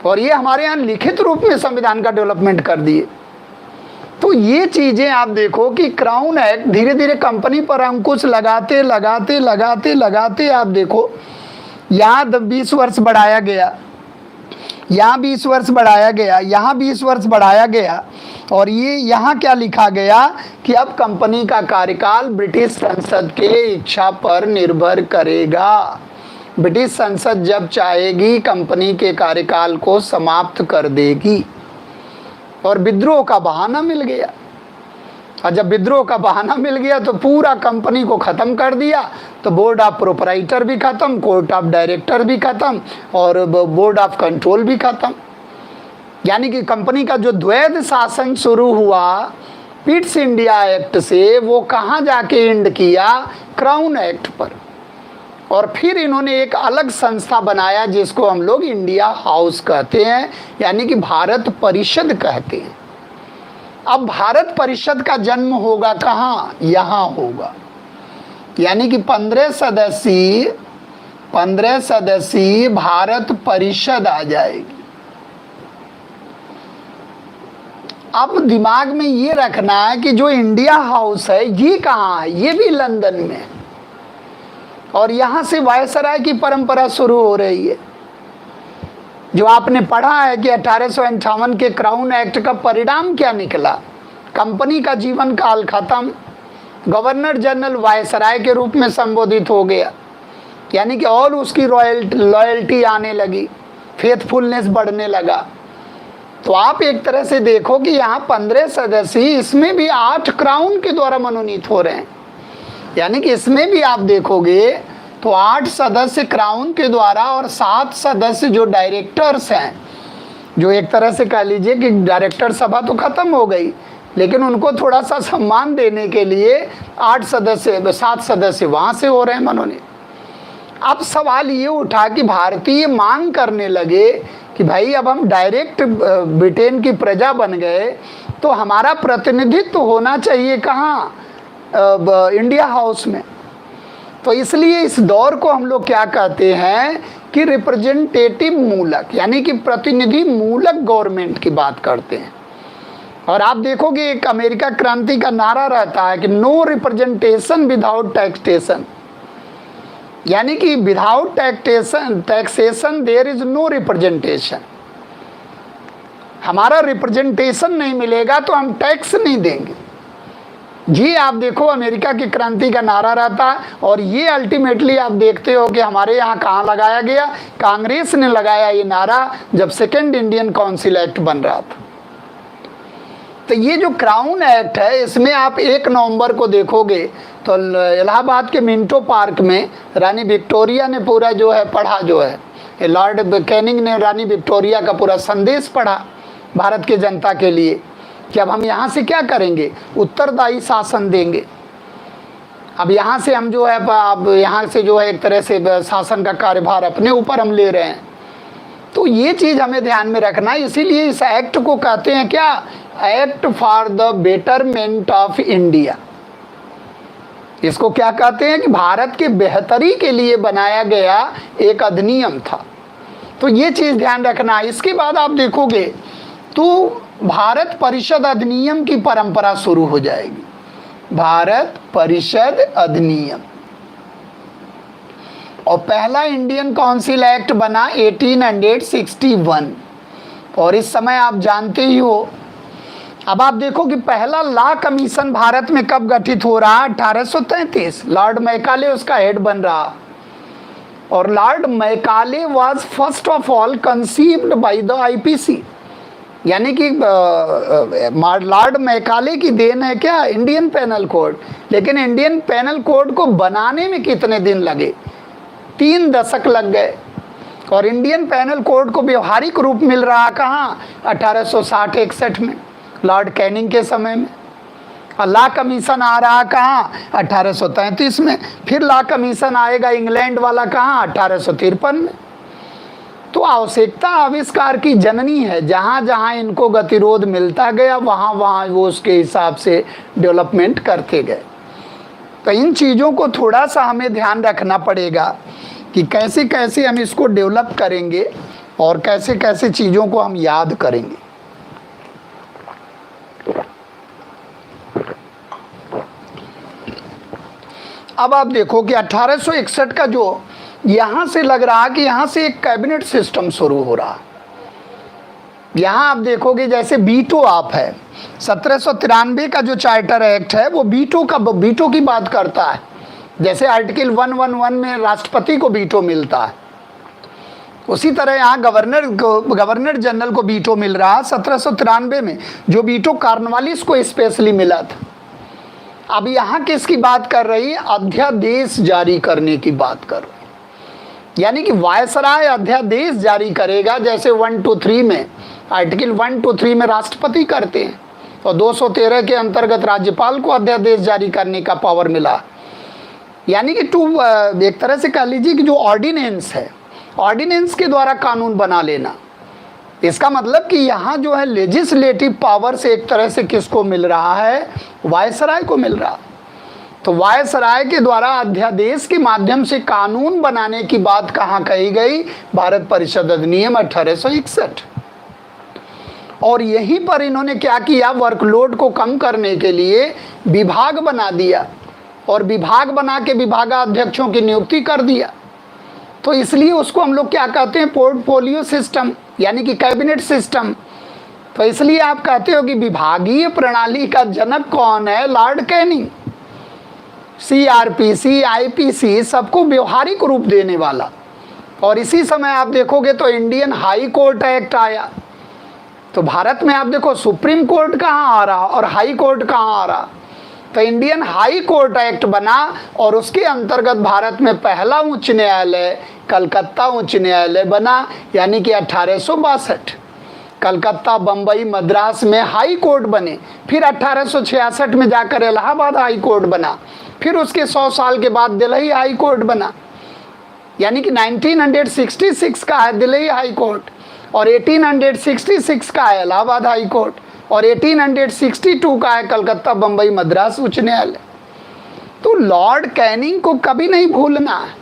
और ये हमारे यहाँ लिखित रूप में संविधान का डेवलपमेंट कर दिए। तो ये चीज़ें आप देखो कि क्राउन एक्ट धीरे धीरे कंपनी पर अंकुश लगाते लगाते लगाते लगाते आप देखो यहाँ 20 वर्ष बढ़ाया गया, यहाँ 20 वर्ष बढ़ाया गया, यहाँ 20 वर्ष बढ़ाया गया। और ये यहाँ क्या लिखा गया कि अब कंपनी का कार्यकाल ब्रिटिश संसद के इच्छा पर निर्भर करेगा। ब्रिटिश संसद जब चाहेगी कंपनी के कार्यकाल को समाप्त कर देगी। और विद्रोह का बहाना मिल गया, और जब विद्रोह का बहाना मिल गया तो पूरा कंपनी को ख़त्म कर दिया। तो बोर्ड ऑफ प्रोपराइटर भी ख़त्म, कोर्ट ऑफ डायरेक्टर भी ख़त्म और बोर्ड ऑफ कंट्रोल भी ख़त्म। यानी कि कंपनी का जो द्वैध शासन शुरू हुआ पिट्स इंडिया एक्ट से, वो कहाँ जाके एंड किया? क्राउन एक्ट पर। और फिर इन्होंने एक अलग संस्था बनाया जिसको हम लोग इंडिया हाउस कहते हैं, यानी कि भारत परिषद कहते हैं। अब भारत परिषद का जन्म होगा कहाँ? यहाँ होगा। यानी कि 15 सदस्यीय भारत परिषद आ जाएगी। अब दिमाग में ये रखना है कि जो इंडिया हाउस है ये कहाँ है? ये भी लंदन में है। और यहाँ से वायसराय की परंपरा शुरू हो रही है। जो आपने पढ़ा है कि 1858 के क्राउन एक्ट का परिणाम क्या निकला? कंपनी का जीवन काल खत्म, गवर्नर जनरल वायसराय के रूप में संबोधित हो गया, यानी कि और उसकी लॉयल्टी आने लगी, फेथफुलनेस बढ़ने लगा। तो आप एक तरह से देखो कि यहाँ 15 सदस्य, इसमें भी 8 क्राउन के द्वारा मनोनीत हो रहे हैं। यानी कि इसमें भी आप देखोगे तो 8 सदस्य क्राउन के द्वारा और 7 सदस्य जो डायरेक्टर्स हैं, जो एक तरह से कह लीजिए कि डायरेक्टर सभा तो खत्म हो गई, लेकिन उनको थोड़ा सा सम्मान देने के लिए 7 सदस्य वहाँ से हो रहे हैं मनोनीत। अब सवाल ये उठा कि भारतीय मांग करने लगे कि भाई अब हम डायरेक्ट ब्रिटेन की प्रजा बन गए, तो हमारा प्रतिनिधित्व होना चाहिए कहाँ, इंडिया हाउस में। तो इसलिए इस दौर को हम लोग क्या कहते हैं कि रिप्रेजेंटेटिव मूलक, यानी कि प्रतिनिधि मूलक गवर्नमेंट की बात करते हैं। और आप देखोगे एक अमेरिका क्रांति का नारा रहता है कि नो रिप्रेजेंटेशन विदाउट टैक्सेशन, यानी कि without taxation there is no representation. हमारा रिप्रेजेंटेशन नहीं मिलेगा तो हम टैक्स नहीं देंगे जी। आप देखो अमेरिका की क्रांति का नारा रहता है, और ये अल्टीमेटली आप देखते हो कि हमारे यहाँ कहाँ लगाया गया, कांग्रेस ने लगाया ये नारा जब सेकेंड इंडियन काउंसिल एक्ट बन रहा था। तो ये जो क्राउन एक्ट है, इसमें आप 1 नवंबर को देखोगे तो इलाहाबाद के मिंटो पार्क में रानी विक्टोरिया ने पूरा जो है पढ़ा, जो है लॉर्ड कैनिंग ने रानी विक्टोरिया का पूरा संदेश पढ़ा भारत के जनता के लिए कि अब हम यहाँ से क्या करेंगे, उत्तरदायी शासन देंगे। अब यहाँ से हम जो है, अब यहाँ से जो है एक तरह से शासन का कार्यभार अपने ऊपर हम ले रहे हैं। तो ये चीज़ हमें ध्यान में रखना है। इसीलिए इस एक्ट को कहते हैं क्या, act for the betterment of India. इसको क्या कहते हैं कि भारत के बेहतरी के लिए बनाया गया एक अधिनियम था। तो ये चीज़ ध्यान रखना। इसके बाद आप देखोगे तो भारत परिषद अधिनियम की परंपरा शुरू हो जाएगी। भारत परिषद अधिनियम, और पहला इंडियन काउंसिल एक्ट बना 1861, और इस समय आप जानते ही हो। अब आप देखो कि पहला लॉ कमीशन भारत में कब गठित हो रहा, 1833। लॉर्ड मैकाले उसका हेड बन रहा, और Lord Macaulay was first of all conceived by the IPC, यानी कि लॉर्ड मैकाले की देन है क्या, इंडियन पेनल कोड। लेकिन इंडियन पेनल कोड को बनाने में कितने दिन लगे, 3 दशक लग गए। और इंडियन पेनल कोड को व्यवहारिक रूप मिल रहा कहाँ, 1860-61 में लॉर्ड कैनिंग के समय में। और लॉ कमीशन आ रहा कहाँ, 1833 में। फिर लॉ कमीशन आएगा इंग्लैंड वाला कहाँ, 1853 में। तो आवश्यकता आविष्कार की जननी है। जहाँ जहाँ इनको गतिरोध मिलता गया वहाँ वहाँ वो उसके हिसाब से डेवलपमेंट करते गए। तो इन चीज़ों को थोड़ा सा हमें ध्यान रखना पड़ेगा कि कैसे कैसे हम इसको डेवलप करेंगे और कैसे कैसे चीज़ों को हम याद करेंगे। अब आप देखो कि 1861 का जो यहाँ से लग रहा कि यहाँ से एक कैबिनेट सिस्टम शुरू हो रहा। यहाँ आप देखोगे जैसे बीटो आप है, 1793 का जो चार्टर एक्ट है वो बीटो की बात करता है। जैसे आर्टिकल 111 में राष्ट्रपति को बीटो मिलता है, उसी तरह यहाँ गवर्नर जनरल को बीटो मिल रहा 1793 में, जो बीटो कॉर्नवालिस को स्पेशली मिला था। अब यहाँ किसकी बात कर रही है, अध्यादेश जारी करने की बात कर रही है। यानी कि वायसराय अध्यादेश जारी करेगा, जैसे 123 में, आर्टिकल 123 में राष्ट्रपति करते हैं, और 213 के अंतर्गत राज्यपाल को अध्यादेश जारी करने का पावर मिला। यानी कि एक तरह से कह लीजिए कि जो ऑर्डिनेंस है, ऑर्डिनेंस के द्वारा कानून बना लेना। इसका मतलब कि यहाँ जो है लेजिस्लेटिव पावर से एक तरह से किसको मिल रहा है, वायसराय को मिल रहा। तो वायसराय के द्वारा अध्यादेश के माध्यम से कानून बनाने की बात कहाँ कही गई, भारत परिषद अधिनियम 1861। और यहीं पर इन्होंने क्या किया, वर्कलोड को कम करने के लिए विभाग बना दिया, और विभाग बना के विभागाध्यक्षों की नियुक्ति कर दिया। तो इसलिए उसको हम लोग क्या कहते हैं, पोर्टफोलियो सिस्टम, यानी कि कैबिनेट सिस्टम। तो इसलिए आप कहते हो कि विभागीय प्रणाली का जनक कौन है, लॉर्ड कैनिंग। CRPC, IPC सबको व्यवहारिक रूप देने वाला। और इसी समय आप देखोगे तो इंडियन हाई कोर्ट एक्ट आया। तो भारत में आप देखो सुप्रीम कोर्ट कहाँ आ रहा और हाई कोर्ट कहाँ आ रहा। तो इंडियन हाई कोर्ट एक्ट बना, और उसके अंतर्गत भारत में पहला उच्च न्यायालय कलकत्ता उच्च न्यायालय बना, यानी कि 1862। कलकत्ता, बम्बई, मद्रास में हाई कोर्ट बने। फिर 1866 में जाकर इलाहाबाद हाई कोर्ट बना। फिर उसके 100 साल के बाद दिल्ली हाई कोर्ट बना। यानी कि 1966 का है दिल्ली हाई कोर्ट, और 1866 का है इलाहाबाद हाई कोर्ट, और 1862 का है कलकत्ता बम्बई मद्रास उच्च न्यायालय। तो लॉर्ड कैनिंग को कभी नहीं भूलना है।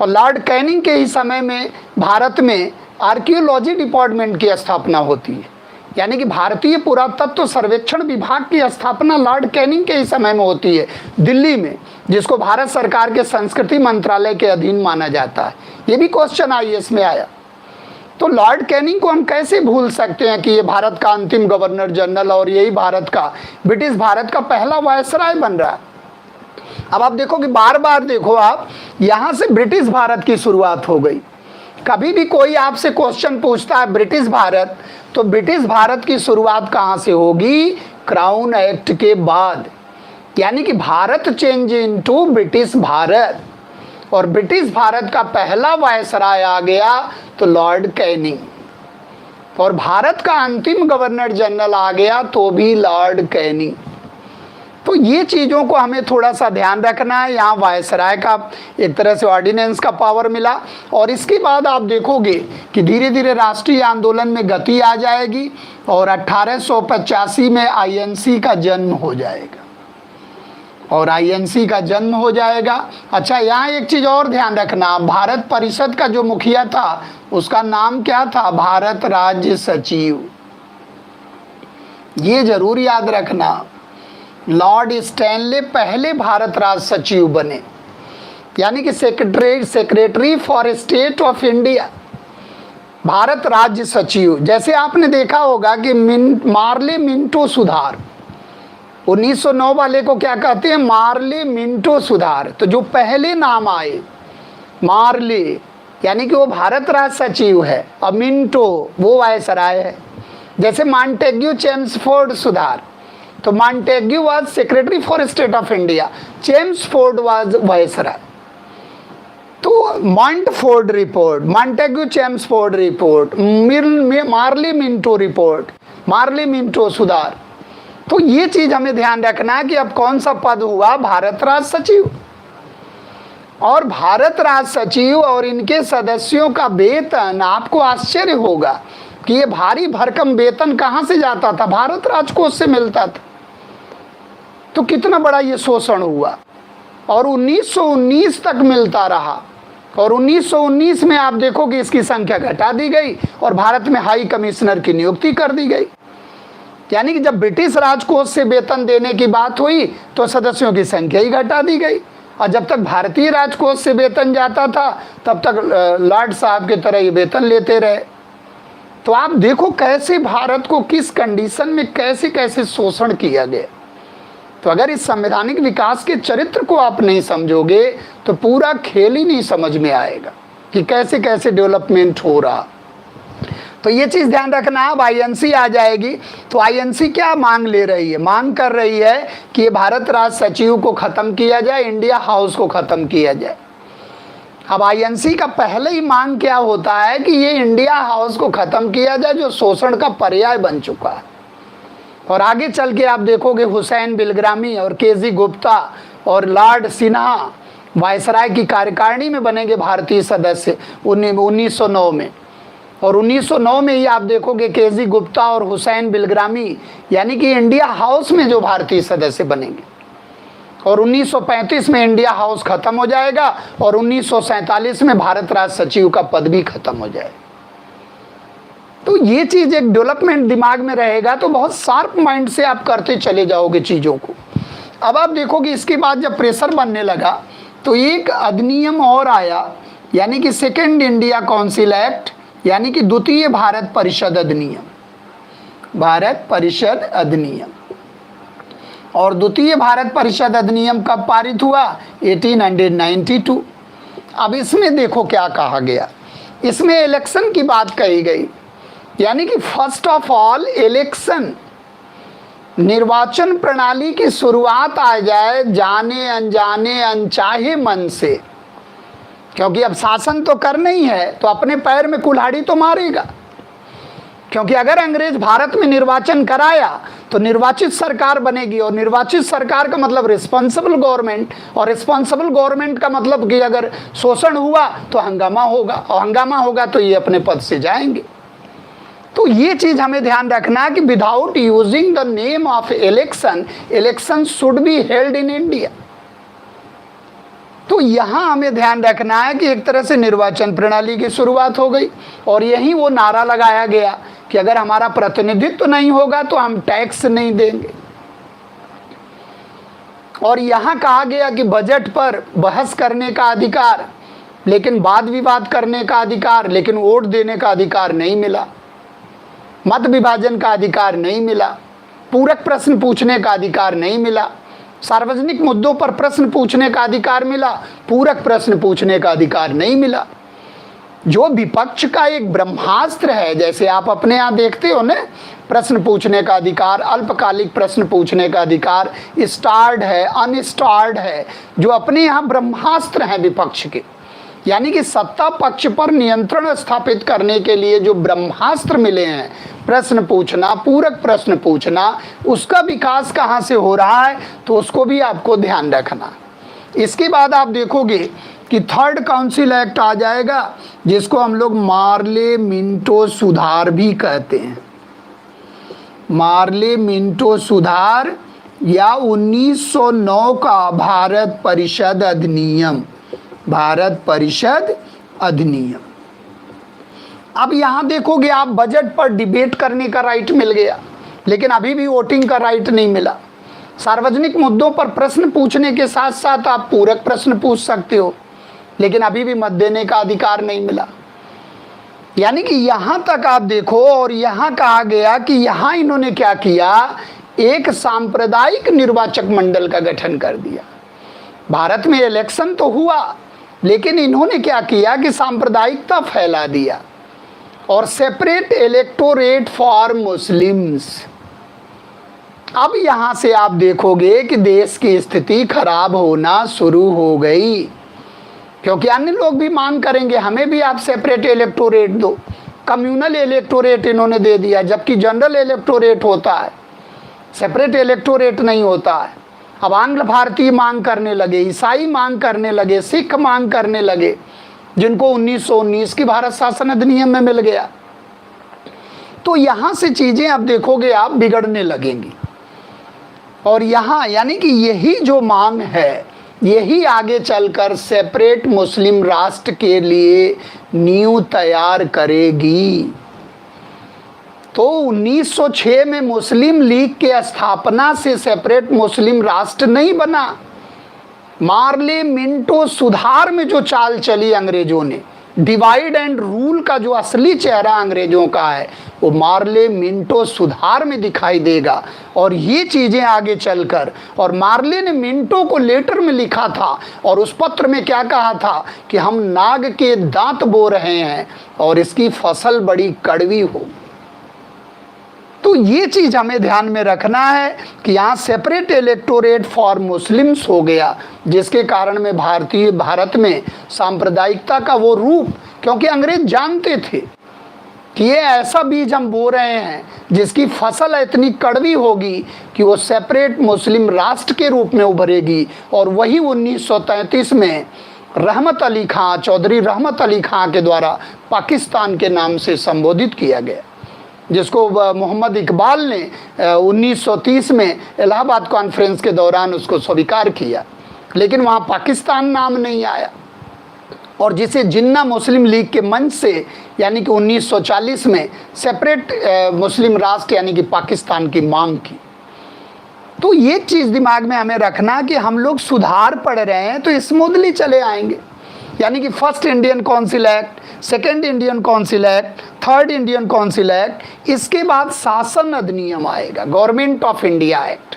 और लॉर्ड कैनिंग के ही समय में भारत में आर्कियोलॉजी डिपार्टमेंट की स्थापना होती है, यानी कि भारतीय पुरातत्व सर्वेक्षण विभाग की स्थापना लॉर्ड कैनिंग के ही समय में होती है दिल्ली में, जिसको भारत सरकार के संस्कृति मंत्रालय के अधीन माना जाता है। ये भी क्वेश्चन आईएएस में आया। तो लॉर्ड कैनिंग को हम कैसे भूल सकते हैं कि ये भारत का अंतिम गवर्नर जनरल और यही भारत का ब्रिटिश भारत का पहला वायसराय बन रहा है। अब आप देखो कि बार बार देखो आप, यहाँ से ब्रिटिश भारत की शुरुआत हो गई। कभी भी कोई आपसे क्वेश्चन पूछता है ब्रिटिश भारत, तो ब्रिटिश भारत की शुरुआत कहाँ से होगी? क्राउन एक्ट के बाद, यानी कि Bharat change into British Bharat, और ब्रिटिश भारत का पहला वायसराय आ गया तो लॉर्ड कैनिंग, और भारत का अंतिम गवर्नर जनरल आ गया तो भी लॉर्ड कैनिंग। तो ये चीज़ों को हमें थोड़ा सा ध्यान रखना है। यहाँ वायसराय का एक तरह से ऑर्डिनेंस का पावर मिला, और इसके बाद आप देखोगे कि धीरे धीरे राष्ट्रीय आंदोलन में गति आ जाएगी, और 1885 में आईएनसी का जन्म हो जाएगा, और आईएनसी का जन्म हो जाएगा। अच्छा, यहाँ एक चीज़ और ध्यान रखना, भारत परिषद का जो मुखिया था उसका नाम क्या था? भारत राज्य सचिव। ये जरूर याद रखना, लॉर्ड स्टैनले पहले भारत राज्य सचिव बने, यानी कि secretary for state of India, Bharat राज्य सचिव। जैसे आपने देखा होगा कि मार्ले मिंटो सुधार, 1909 वाले को क्या कहते हैं? मार्ले मिंटो सुधार। तो जो पहले नाम आए मार्ले, यानी कि वो भारत राज्य सचिव है, और मिंटो वो वायसराय है। जैसे मॉन्टेग्यू चेम्सफोर्ड सुधार, तो Montagu was secretary for state of India, Chelmsford was viceroy. तो Montford report, Montagu Chelmsford report, Morley Minto report, Morley Minto सुधार। तो ये चीज हमें ध्यान रखना है कि अब कौन सा पद हुआ? भारत राज्य सचिव। और भारत राज्य सचिव और इनके सदस्यों का वेतन, आपको आश्चर्य होगा कि ये भारी भरकम वेतन कहाँ से जाता था? भारत राजकोष से मिलता था। तो कितना बड़ा ये शोषण हुआ, और 1919 तक मिलता रहा, और 1919 में आप देखो कि इसकी संख्या घटा दी गई, और भारत में हाई कमिश्नर की नियुक्ति कर दी गई। यानी कि जब ब्रिटिश राजकोष से वेतन देने की बात हुई तो सदस्यों की संख्या ही घटा दी गई, और जब तक भारतीय राजकोष से वेतन जाता था तब तक लॉर्ड साहब की तरह ये वेतन लेते रहे। तो आप देखो कैसे भारत को किस कंडीशन में कैसे कैसे शोषण किया गया। तो अगर इस संवैधानिक विकास के चरित्र को आप नहीं समझोगे तो पूरा खेल ही नहीं समझ में आएगा कि कैसे कैसे डेवलपमेंट हो रहा। तो ये चीज़ ध्यान रखना। अब आईएनसी आ जाएगी, तो आईएनसी क्या मांग ले रही है? मांग कर रही है कि ये भारत राज्य सचिव को ख़त्म किया जाए, इंडिया हाउस को ख़त्म किया जाए। अब आईएनसी का पहले ही मांग क्या होता है कि ये इंडिया हाउस को ख़त्म किया जाए, जो शोषण का पर्याय बन चुका है। और आगे चल के आप देखोगे हुसैन बिलग्रामी और केजी गुप्ता और लॉर्ड सिन्हा वायसराय की कार्यकारिणी में बनेंगे भारतीय सदस्य 1909 में। और 1909 में ही आप देखोगे केजी गुप्ता और हुसैन बिलग्रामी यानी कि इंडिया हाउस में जो भारतीय सदस्य बनेंगे। और 1935 में इंडिया हाउस खत्म हो जाएगा, और 1947 में भारत राज्य सचिव का पद भी खत्म हो जाएगा। तो ये चीज़ एक डेवलपमेंट दिमाग में रहेगा, तो बहुत शार्प माइंड से आप करते चले जाओगे चीज़ों को। अब आप देखोगे इसके बाद जब प्रेशर बनने लगा तो एक अधिनियम और आया, यानी कि सेकेंड इंडिया काउंसिल एक्ट, यानी कि द्वितीय भारत परिषद अधिनियम, भारत परिषद अधिनियम। और द्वितीय भारत परिषद अधिनियम कब पारित हुआ? 1892। अब इसमें देखो क्या कहा गया, इसमें इलेक्शन की बात कही गई, यानी कि फर्स्ट ऑफ ऑल इलेक्शन, निर्वाचन प्रणाली की शुरुआत आ जाए जाने अनजाने अनचाहे मन से, क्योंकि अब शासन तो करना ही है तो अपने पैर में कुल्हाड़ी तो मारेगा। क्योंकि अगर अंग्रेज भारत में निर्वाचन कराया तो निर्वाचित सरकार बनेगी, और निर्वाचित सरकार का मतलब रिस्पॉन्सिबल गवर्नमेंट, और रिस्पॉन्सिबल गवर्नमेंट का मतलब कि अगर शोषण हुआ तो हंगामा होगा, और हंगामा होगा तो ये अपने पद से जाएंगे। तो ये चीज हमें ध्यान रखना है कि without using the name of election, election should be held in India. तो यहां हमें ध्यान रखना है कि एक तरह से निर्वाचन प्रणाली की शुरुआत हो गई, और यही वो नारा लगाया गया कि अगर हमारा प्रतिनिधित्व नहीं होगा तो हम टैक्स नहीं देंगे। और यहां कहा गया कि बजट पर बहस करने का अधिकार, लेकिन वाद विवाद करने का अधिकार, लेकिन वोट देने का अधिकार नहीं मिला, मत विभाजन का अधिकार नहीं मिला, पूरक प्रश्न पूछने का अधिकार नहीं मिला, सार्वजनिक मुद्दों पर प्रश्न पूछने का अधिकार मिला, पूरक प्रश्न पूछने का अधिकार नहीं मिला। जो विपक्ष का एक ब्रह्मास्त्र है, जैसे आप अपने यहाँ देखते हो ना, प्रश्न पूछने का अधिकार, अल्पकालिक प्रश्न पूछने का अधिकार, स्टार्ड है, अनस्टार्ड है, जो अपने यहाँ ब्रह्मास्त्र हैं विपक्ष के, यानी कि सत्ता पक्ष पर नियंत्रण स्थापित करने के लिए जो ब्रह्मास्त्र मिले हैं, प्रश्न पूछना, पूरक प्रश्न पूछना, उसका विकास कहाँ से हो रहा है, तो उसको भी आपको ध्यान रखना। इसके बाद आप देखोगे कि थर्ड काउंसिल एक्ट आ जाएगा, जिसको हम लोग मार्ले मिंटो सुधार भी कहते हैं। मार्ले मिंटो सुधार या 1909 का भारत परिषद अधिनियम, भारत परिषद अधिनियम। अब यहां देखोगे आप, बजट पर डिबेट करने का राइट मिल गया, लेकिन अभी भी वोटिंग का राइट नहीं मिला। सार्वजनिक मुद्दों पर प्रश्न पूछने के साथ साथ आप पूरक प्रश्न पूछ सकते हो, लेकिन अभी भी मत देने का अधिकार नहीं मिला। यानी कि यहां तक आप देखो, और यहां कहा गया कि यहां इन्होंने क्या किया, एक सांप्रदायिक निर्वाचक मंडल का गठन कर दिया। भारत में इलेक्शन तो हुआ, लेकिन इन्होंने क्या किया कि सांप्रदायिकता फैला दिया, और सेपरेट इलेक्टोरेट फॉर मुस्लिम्स। अब यहां से आप देखोगे कि देश की स्थिति खराब होना शुरू हो गई, क्योंकि अन्य लोग भी मांग करेंगे हमें भी आप सेपरेट इलेक्टोरेट दो। कम्युनल इलेक्टोरेट इन्होंने दे दिया, जबकि जनरल इलेक्टोरेट होता है, सेपरेट इलेक्टोरेट नहीं होता है। अब आंग्ल भारतीय मांग करने लगे, ईसाई मांग करने लगे, सिख मांग करने लगे, जिनको 1919 की भारत शासन अधिनियम में मिल गया। तो यहां से चीजें अब देखोगे आप बिगड़ने लगेंगी, और यहां यानी कि यही जो मांग है, यही आगे चलकर सेपरेट मुस्लिम राष्ट्र के लिए नींव तैयार करेगी। तो 1906 में मुस्लिम लीग के स्थापना से सेपरेट मुस्लिम राष्ट्र नहीं बना। मार्ले मिंटो सुधार में जो चाल चली अंग्रेजों ने, डिवाइड एंड रूल का जो असली चेहरा अंग्रेजों का है, वो मार्ले मिंटो सुधार में दिखाई देगा। और ये चीज़ें आगे चलकर, और मार्ले ने मिंटो को लेटर में लिखा था, और उस पत्र में क्या कहा था कि हम नाग के दांत बो रहे हैं और इसकी फसल बड़ी कड़वी हो। तो ये चीज़ हमें ध्यान में रखना है कि यहाँ सेपरेट इलेक्टोरेट फॉर मुस्लिम्स हो गया, जिसके कारण में भारत में सांप्रदायिकता का वो रूप, क्योंकि अंग्रेज जानते थे कि ये ऐसा बीज हम बो रहे हैं जिसकी फसल इतनी कड़वी होगी कि वो सेपरेट मुस्लिम राष्ट्र के रूप में उभरेगी। और वही 1933 में रहमत अली खां, चौधरी रहमत अली खां के द्वारा पाकिस्तान के नाम से संबोधित किया गया, जिसको मोहम्मद इकबाल ने 1930 में इलाहाबाद कॉन्फ्रेंस के दौरान उसको स्वीकार किया, लेकिन वहाँ पाकिस्तान नाम नहीं आया। और जिसे जिन्ना मुस्लिम लीग के मंच से, यानी कि 1940 में सेपरेट मुस्लिम राष्ट्र यानी कि पाकिस्तान की मांग की। तो ये चीज़ दिमाग में हमें रखना कि हम लोग सुधार पढ़ रहे हैं तो स्मूथली चले आएंगे, यानी कि first Indian council act, second Indian council act, third Indian council act, इसके बाद शासन अधिनियम आएगा, गवर्नमेंट ऑफ इंडिया एक्ट,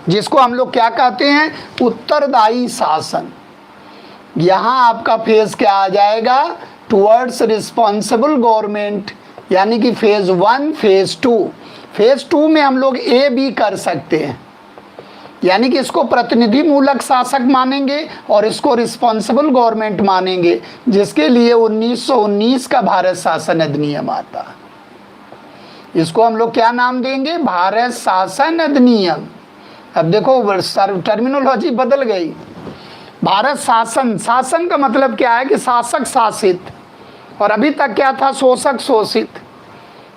जिसको हम लोग क्या कहते हैं, उत्तरदायी शासन। यहाँ आपका फेज क्या आ जाएगा, टुवर्ड्स रिस्पॉन्सिबल गवर्नमेंट, यानी कि फेज 1, फेज 2। फेज 2 में हम लोग ए बी कर सकते हैं, यानी कि इसको प्रतिनिधि मूलक शासक मानेंगे और इसको रिस्पॉन्सिबल गवर्नमेंट मानेंगे, जिसके लिए 1919 का भारत शासन अधिनियम आता है। इसको हम लोग क्या नाम देंगे? भारत शासन अधिनियम। अब देखो टर्मिनोलॉजी बदल गई। भारत शासन, शासन का मतलब क्या है कि शासक शासित, और अभी तक क्या था? शोषक शोषित,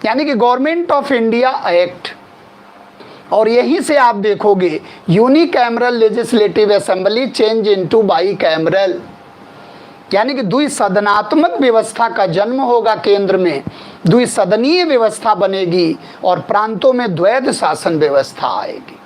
यानी कि गवर्नमेंट ऑफ इंडिया एक्ट। और यहीं से आप देखोगे unicameral legislative assembly change into by cameral, यानी कि द्विसदनात्मक व्यवस्था का जन्म होगा। केंद्र में द्विसदनीय व्यवस्था बनेगी और प्रांतों में द्वैध शासन व्यवस्था आएगी।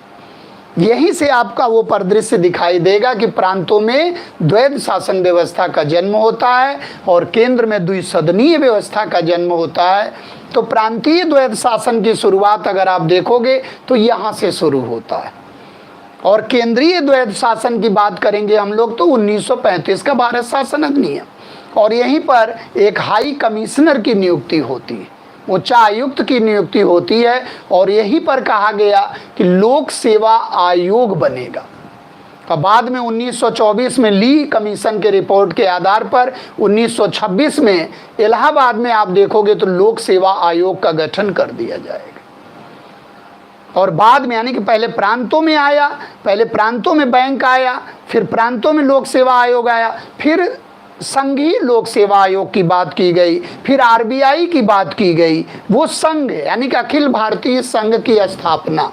यहीं से आपका वो परिदृश्य दिखाई देगा कि प्रांतों में द्वैध शासन व्यवस्था का जन्म होता है और केंद्र में द्विसदनीय व्यवस्था का जन्म होता है। तो प्रांतीय द्वैध शासन की शुरुआत अगर आप देखोगे तो यहाँ से शुरू होता है। और केंद्रीय द्वैध शासन की बात करेंगे हम लोग तो 1935 का भारत शासन अधिनियम, और यहीं पर एक हाई कमिश्नर की नियुक्ति होती है, उच्च आयुक्त की नियुक्ति होती है। और यहीं पर कहा गया कि लोक सेवा आयोग बनेगा। और बाद में 1924 में ली कमीशन के रिपोर्ट के आधार पर 1926 में इलाहाबाद में आप देखोगे तो लोक सेवा आयोग का गठन कर दिया जाएगा। और बाद में यानी कि पहले प्रांतों में आया, पहले प्रांतों में बैंक आया, फिर प्रांतों में लोक सेवा आयोग आया, फिर संघीय लोक सेवा आयोग की बात की गई, फिर आरबीआई की बात की गई। वो संघ यानी कि अखिल भारतीय संघ की स्थापना।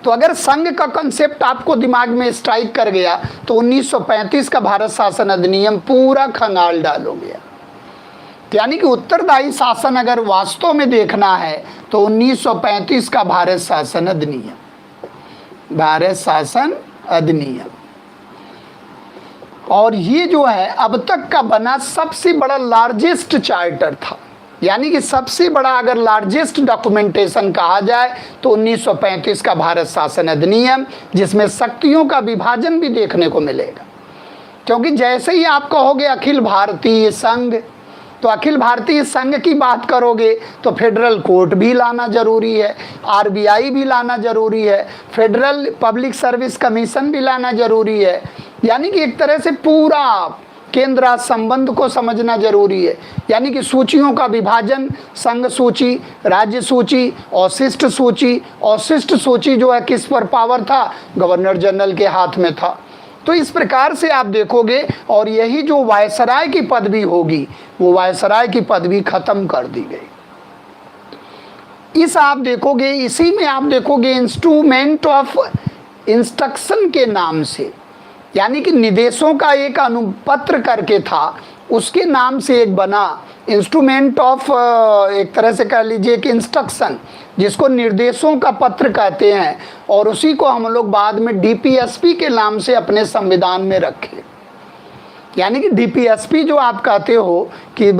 तो अगर संघ का कंसेप्ट आपको दिमाग में स्ट्राइक कर गया तो 1935 का भारत शासन अधिनियम पूरा खंगाल डालोगे। यानी कि उत्तरदायी शासन अगर वास्तव में देखना है तो 1935 का भारत शासन अधिनियम, भारत शासन अधिनियम। और ये जो है अब तक का बना सबसे बड़ा लार्जेस्ट चार्टर था, यानी कि सबसे बड़ा अगर लार्जेस्ट डॉक्यूमेंटेशन कहा जाए तो 1935 का भारत शासन अधिनियम, जिसमें शक्तियों का विभाजन भी देखने को मिलेगा। क्योंकि जैसे ही आप कहोगे अखिल भारतीय संघ, तो अखिल भारतीय संघ की बात करोगे तो फेडरल कोर्ट भी लाना जरूरी है, आरबीआई भी लाना जरूरी है, फेडरल पब्लिक सर्विस कमीशन भी लाना जरूरी है। यानी कि एक तरह से पूरा केंद्र राज्य संबंध को समझना जरूरी है। यानी कि सूचियों का विभाजन, संघ सूची, राज्य सूची, अवशिष्ट सूची। अवशिष्ट सूची जो है किस पर पावर था? गवर्नर जनरल के हाथ में था। तो इस प्रकार से आप देखोगे, और यही जो वायसराय की पदवी होगी वो वायसराय की पदवी खत्म कर दी गई। इस आप देखोगे, इसी में आप देखोगे इंस्ट्रूमेंट ऑफ इंस्ट्रक्शन के नाम से, यानी कि निर्देशों का एक अनुपत्र करके था, उसके नाम से एक बना इंस्ट्रूमेंट ऑफ, एक तरह से कह लीजिए कि इंस्ट्रक्शन, जिसको निर्देशों का पत्र कहते हैं। और उसी को हम लोग बाद में डीपीएसपी के नाम से अपने संविधान में रखे। यानी कि डीपीएसपी जो आप कहते हो कि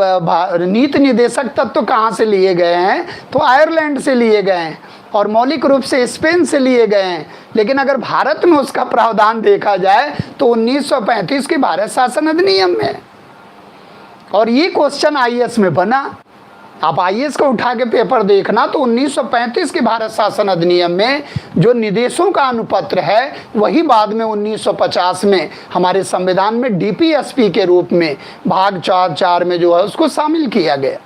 नीति निर्देशक तत्व कहाँ से लिए गए हैं, तो आयरलैंड से लिए गए हैं और मौलिक रूप से स्पेन से लिए गए हैं। लेकिन अगर भारत में उसका प्रावधान देखा जाए तो 1935 के भारत शासन अधिनियम में। और ये क्वेश्चन आईएएस में बना, आप आईएएस को उठा के पेपर देखना तो 1935 के भारत शासन अधिनियम में जो निर्देशों का अनुपत्र है वही बाद में 1950 में हमारे संविधान में डीपीएसपी के रूप में भाग 4.4 में जो है उसको शामिल किया गया।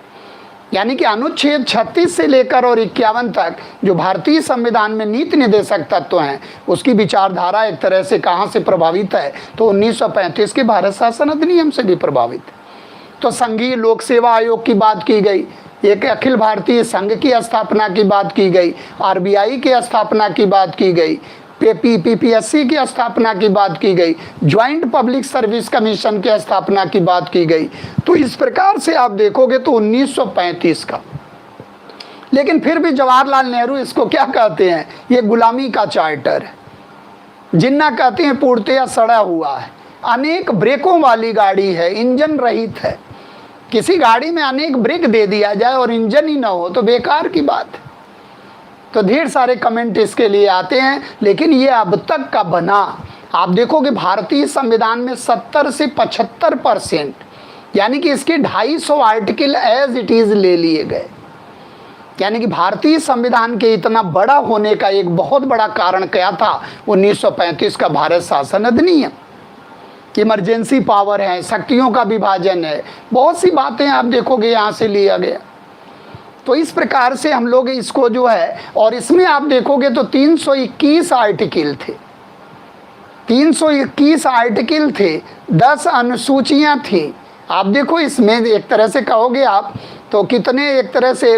यानी कि अनुच्छेद 36 से लेकर और 51 तक जो भारतीय संविधान में नीति निर्देशक तत्व हैं उसकी विचारधारा एक तरह से कहाँ से प्रभावित है, तो 1935 के भारत शासन अधिनियम से भी प्रभावित है। तो संघीय लोक सेवा आयोग की बात की गई, एक अखिल भारतीय संघ की स्थापना की बात की गई, आरबीआई की स्थापना की बात की गई, पीपीएससी की स्थापना की बात की गई, ज्वाइंट पब्लिक सर्विस कमीशन की स्थापना की बात की गई। तो इस प्रकार से आप देखोगे तो 1935 का। लेकिन फिर भी जवाहरलाल नेहरू इसको क्या कहते हैं? ये गुलामी का चार्टर है। जिन्ना कहते हैं पूर्णतया सड़ा हुआ है, अनेक ब्रेकों वाली गाड़ी है, इंजन रहित है। किसी गाड़ी में अनेक ब्रेक दे दिया जाए और इंजन ही ना हो तो बेकार की बात है। तो ढेर सारे कमेंट इसके लिए आते हैं। लेकिन ये अब तक का बना, आप देखोगे भारतीय संविधान में 70 से 75% यानी कि इसके 250 आर्टिकल एज इट इज ले लिए गए। यानी कि भारतीय संविधान के इतना बड़ा होने का एक बहुत बड़ा कारण क्या था? 1935 का भारत शासन अधिनियम। इमरजेंसी पावर है, शक्तियों का विभाजन है, बहुत सी बातें आप देखोगे यहाँ से लिया गया। तो इस प्रकार से हम लोग इसको जो है, और इसमें आप देखोगे तो 321 आर्टिकल थे, 321 आर्टिकल थे, 10 अनुसूचियां थी। आप देखो इसमें एक तरह से कहोगे आप तो कितने, एक तरह से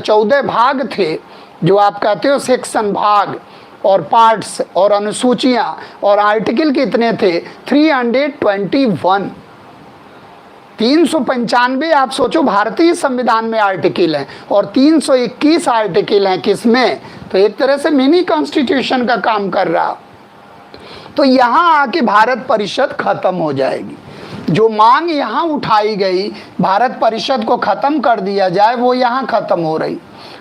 14 भाग थे जो आप कहते हो सेक्शन भाग और पार्ट्स और अनुसूचियां, और आर्टिकल कितने थे 321। 395 आप सोचो भारतीय संविधान में आर्टिकल हैं और 321 आर्टिकल हैं किसमें, तो एक तरह से मिनी कॉन्स्टिट्यूशन का काम कर रहा। तो यहाँ आके भारत परिषद खत्म हो जाएगी। जो मांग यहाँ उठाई गई भारत परिषद को खत्म कर दिया जाए वो यहाँ खत्म हो रही,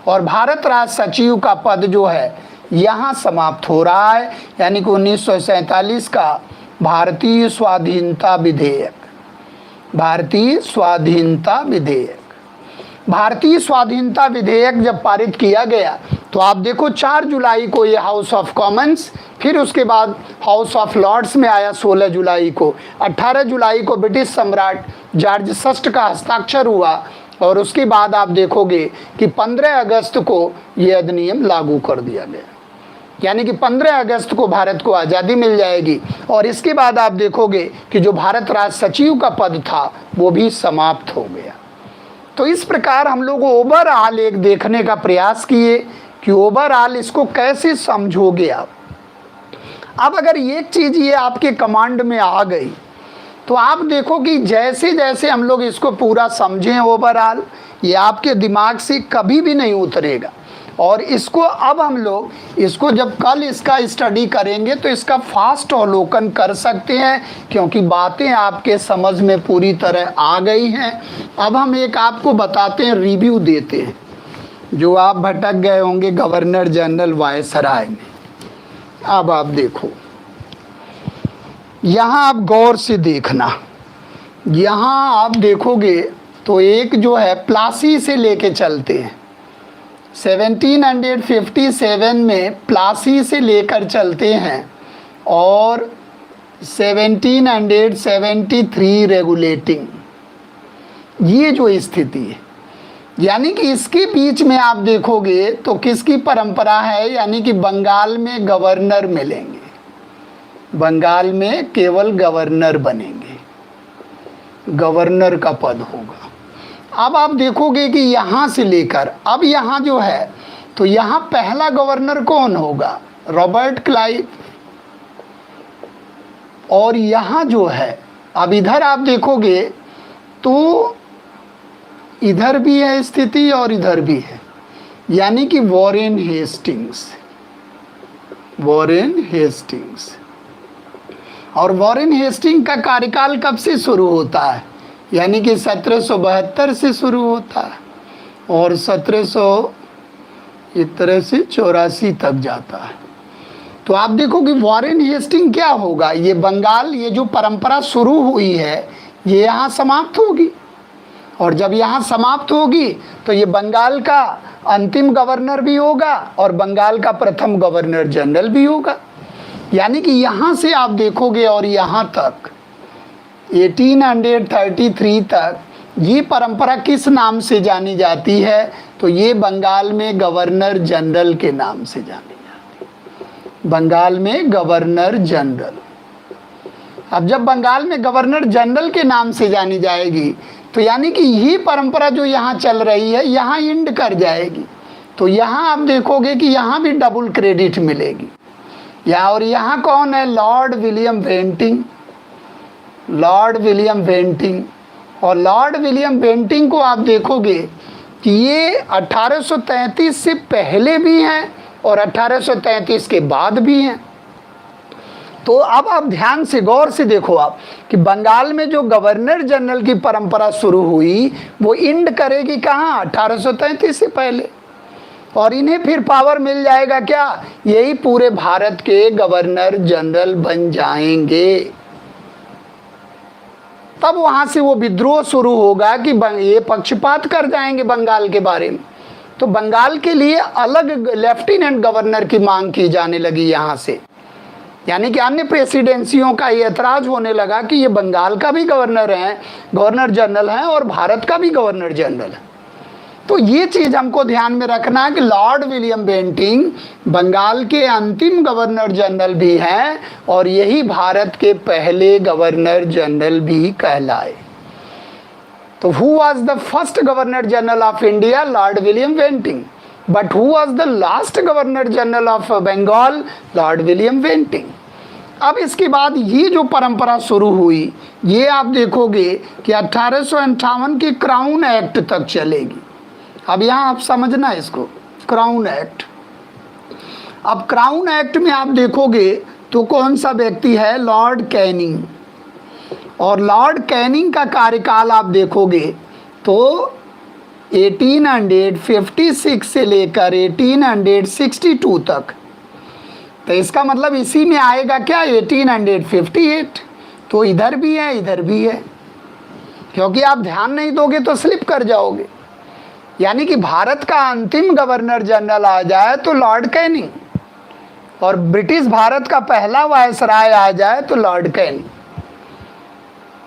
और भारत राज्य सचिव का पद जो है यहाँ समाप्त हो रहा है। यानी कि 1947 का भारतीय स्वाधीनता विधेयक, भारतीय स्वाधीनता विधेयक, भारतीय स्वाधीनता विधेयक जब पारित किया गया तो आप देखो 4 जुलाई को ये हाउस ऑफ कॉमन्स, फिर उसके बाद हाउस ऑफ लॉर्ड्स में आया 16 जुलाई को, 18 जुलाई को ब्रिटिश सम्राट जॉर्ज VI का हस्ताक्षर हुआ, और उसके बाद आप देखोगे कि 15 अगस्त को ये अधिनियम लागू कर दिया गया। यानी कि 15 अगस्त को भारत को आज़ादी मिल जाएगी, और इसके बाद आप देखोगे कि जो भारत राज्य सचिव का पद था वो भी समाप्त हो गया। तो इस प्रकार हम लोग ओवरऑल एक देखने का प्रयास किए कि ओवरऑल इसको कैसे समझोगे आप। अब अगर एक चीज़ ये आपके कमांड में आ गई तो आप देखो कि जैसे जैसे हम लोग इसको पूरा समझें ओवरऑल, ये आपके दिमाग से कभी भी नहीं उतरेगा। और इसको अब हम लोग इसको जब कल इसका स्टडी करेंगे तो इसका फास्ट अवलोकन कर सकते हैं, क्योंकि बातें आपके समझ में पूरी तरह आ गई हैं। अब हम एक आपको बताते हैं, रिव्यू देते हैं, जो आप भटक गए होंगे गवर्नर जनरल वायसराय में। अब आप देखो, यहाँ आप गौर से देखना, यहाँ आप देखोगे तो एक जो है प्लासी से लेके चलते हैं, 1757 में प्लासी से लेकर चलते हैं, और 1773 रेगुलेटिंग, ये जो स्थिति है। यानी कि इसके बीच में आप देखोगे तो किसकी परंपरा है, यानी कि बंगाल में गवर्नर मिलेंगे, बंगाल में केवल गवर्नर बनेंगे, गवर्नर का पद होगा। अब आप देखोगे कि यहाँ से लेकर अब यहाँ जो है तो यहाँ पहला गवर्नर कौन होगा, रॉबर्ट क्लाइव। और यहाँ जो है अब इधर आप देखोगे तो इधर भी है स्थिति और इधर भी है, यानी कि वॉरेन हेस्टिंग्स, वॉरेन हेस्टिंग्स। और वॉरेन हेस्टिंग का कार्यकाल कब से शुरू होता है, यानी कि 1772 से शुरू होता है और 1784 तक जाता है। तो आप देखो कि वॉरेन हेस्टिंग क्या होगा, ये बंगाल, ये जो परंपरा शुरू हुई है ये यहाँ समाप्त होगी, और जब यहाँ समाप्त होगी तो ये बंगाल का अंतिम गवर्नर भी होगा और बंगाल का प्रथम गवर्नर जनरल भी होगा। यानी कि यहाँ से आप देखोगे और यहाँ तक 1833 तक ये परंपरा किस नाम से जानी जाती है, तो ये बंगाल में गवर्नर जनरल के नाम से जानी जाती है, बंगाल में गवर्नर जनरल। अब जब बंगाल में गवर्नर जनरल के नाम से जानी जाएगी तो यानी कि यही परंपरा जो यहाँ चल रही है यहाँ एंड कर जाएगी। तो यहाँ आप देखोगे कि यहाँ भी डबल क्रेडिट मिलेगी। और यहाँ कौन है, Lord William Bentinck, Lord William Bentinck. और लॉर्ड विलियम बेंटिंग को आप देखोगे कि ये 1833 से पहले भी हैं और 1833 के बाद भी हैं। तो अब आप ध्यान से गौर से देखो आप कि बंगाल में जो गवर्नर जनरल की परंपरा शुरू हुई वो एंड करेगी कहाँ, 1833 से पहले, और इन्हें फिर पावर मिल जाएगा क्या, यही पूरे भारत के गवर्नर जनरल बन जाएंगे। तब वहां से वो विद्रोह शुरू होगा कि ये पक्षपात कर जाएंगे बंगाल के बारे में। तो बंगाल के लिए अलग लेफ्टिनेंट गवर्नर की मांग की जाने लगी यहाँ से। यानी कि अन्य प्रेसिडेंसियों का ये एतराज़ होने लगा कि ये बंगाल का भी गवर्नर हैं, गवर्नर जनरल हैं, और भारत का भी गवर्नर जनरल है। तो ये चीज़ हमको ध्यान में रखना है कि लॉर्ड विलियम बेंटिंक बंगाल के अंतिम गवर्नर जनरल भी हैं और यही भारत के पहले गवर्नर जनरल भी कहलाए। तो who was the first governor general of India? Lord William Bentinck. But who was the last governor general of Bengal? Lord William Bentinck. अब इसके बाद ये जो परंपरा शुरू हुई, ये आप देखोगे कि 1858 के क्राउन एक्ट तक चलेगी। अब यहाँ आप समझना इसको, क्राउन एक्ट। अब क्राउन एक्ट में आप देखोगे तो कौन सा व्यक्ति है? Lord Canning. और लॉर्ड कैनिंग का कार्यकाल आप देखोगे तो 1856 से लेकर 1862 तक। तो इसका मतलब इसी में आएगा क्या? 1858। तो इधर भी है, इधर भी है, क्योंकि आप ध्यान नहीं दोगे तो स्लिप कर जाओगे। यानी कि भारत का अंतिम गवर्नर जनरल आ जाए तो लॉर्ड कैनिंग, और ब्रिटिश भारत का पहला वायसराय आ जाए तो लॉर्ड कैनिंग।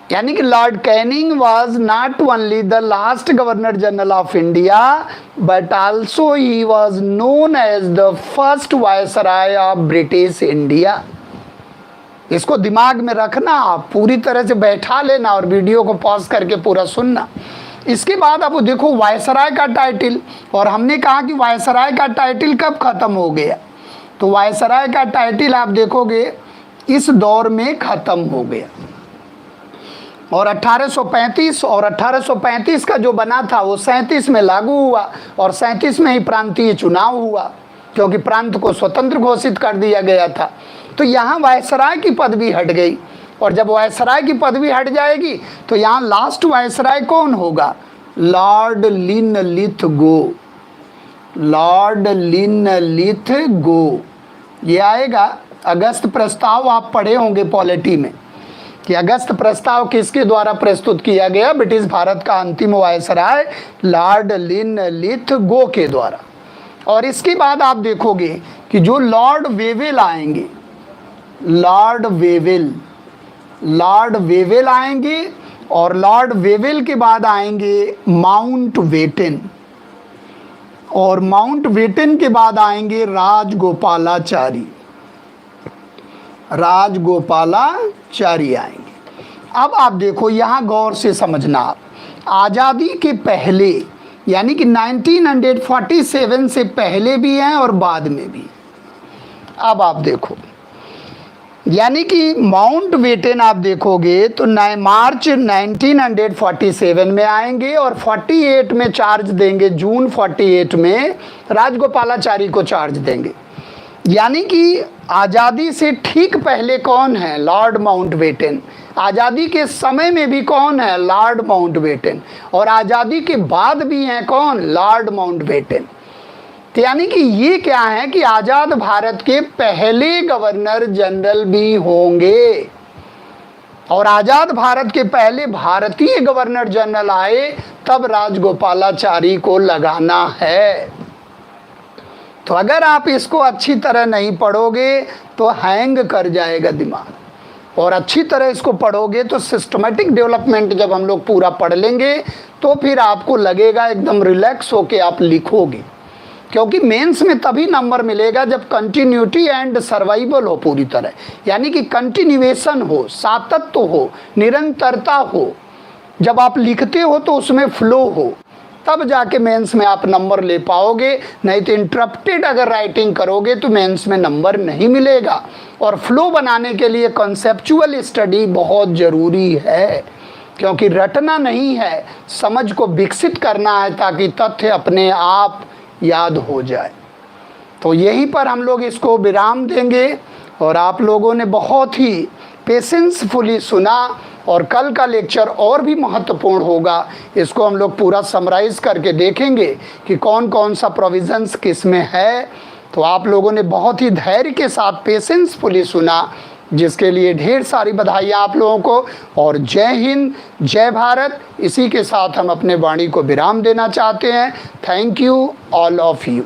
यानी कि Lord Canning was not only the last governor general of India but also he was known as the first viceroy of British India. इसको दिमाग में रखना, आप पूरी तरह से बैठा लेना और वीडियो को पॉज करके पूरा सुनना। इसके बाद अब देखो वायसराय का टाइटल, और हमने कहा कि वायसराय का टाइटल कब खत्म हो गया? तो वायसराय का टाइटल आप देखोगे इस दौर में खत्म हो गया, और 1835 का जो बना था वो 37 में लागू हुआ, और 37 में ही प्रांतीय चुनाव हुआ, क्योंकि प्रांत को स्वतंत्र घोषित कर दिया गया था। तो यहाँ वायसराय की पदवी हट गई, और जब वायसराय की पदवी हट जाएगी तो यहाँ लास्ट वायसराय कौन होगा? Lord Linlithgow. लॉर्ड लिनलिथगो ये आएगा। अगस्त प्रस्ताव आप पढ़े होंगे पॉलिटी में कि अगस्त प्रस्ताव किसके द्वारा प्रस्तुत किया गया? ब्रिटिश भारत का अंतिम वायसराय लॉर्ड लिनलिथगो के द्वारा। और इसके बाद आप देखोगे कि जो लॉर्ड वेवेल आएंगे, लॉर्ड वेवेल आएंगे, और लॉर्ड वेवेल के बाद आएंगे माउंट बेटन, और माउंट बेटन के बाद आएंगे राजगोपालाचारी आएंगे। अब आप देखो यहाँ गौर से समझना, आप आज़ादी के पहले यानी कि 1947 से पहले भी हैं और बाद में भी। अब आप देखो यानी कि माउंट बेटन आप देखोगे तो मार्च 1947 में आएंगे और 48 में चार्ज देंगे, जून 48 में राजगोपालाचारी को चार्ज देंगे। यानी कि आज़ादी से ठीक पहले कौन है? Lord Mountbatten. आज़ादी के समय में भी कौन है? Lord Mountbatten. और आज़ादी के बाद भी हैं कौन? Lord Mountbatten. तो यानी कि ये क्या है कि आज़ाद भारत के पहले गवर्नर जनरल भी होंगे, और आज़ाद भारत के पहले भारतीय गवर्नर जनरल आए तब राजगोपालाचारी को लगाना है। तो अगर आप इसको अच्छी तरह नहीं पढ़ोगे तो हैंग कर जाएगा दिमाग, और अच्छी तरह इसको पढ़ोगे तो सिस्टमेटिक डेवलपमेंट जब हम लोग पूरा पढ़ लेंगे तो फिर आपको लगेगा एकदम रिलैक्स होके आप लिखोगे, क्योंकि मेंस में तभी नंबर मिलेगा जब कंटिन्यूटी एंड सर्वाइवल हो पूरी तरह, यानी कि कंटिन्यूएशन हो, सातत्य हो, निरंतरता हो। जब आप लिखते हो तो उसमें फ्लो हो, तब जाके मेंस में आप नंबर ले पाओगे। नहीं तो इंटरप्टेड अगर राइटिंग करोगे तो मेंस में नंबर नहीं मिलेगा। और फ्लो बनाने के लिए कॉन्सेप्चुअल स्टडी बहुत ज़रूरी है, क्योंकि रटना नहीं है, समझ को विकसित करना है ताकि तथ्य अपने आप याद हो जाए। तो यहीं पर हम लोग इसको विराम देंगे, और आप लोगों ने बहुत ही पेशेंसफुली सुना, और कल का लेक्चर और भी महत्वपूर्ण होगा। इसको हम लोग पूरा समराइज़ करके देखेंगे कि कौन कौन सा प्रोविज़न्स किस में है। तो आप लोगों ने बहुत ही धैर्य के साथ पेशेंसफुली सुना, जिसके लिए ढेर सारी बधाइयाँ आप लोगों को, और जय हिंद, जय भारत। इसी के साथ हम अपने वाणी को विराम देना चाहते हैं। Thank you all of you.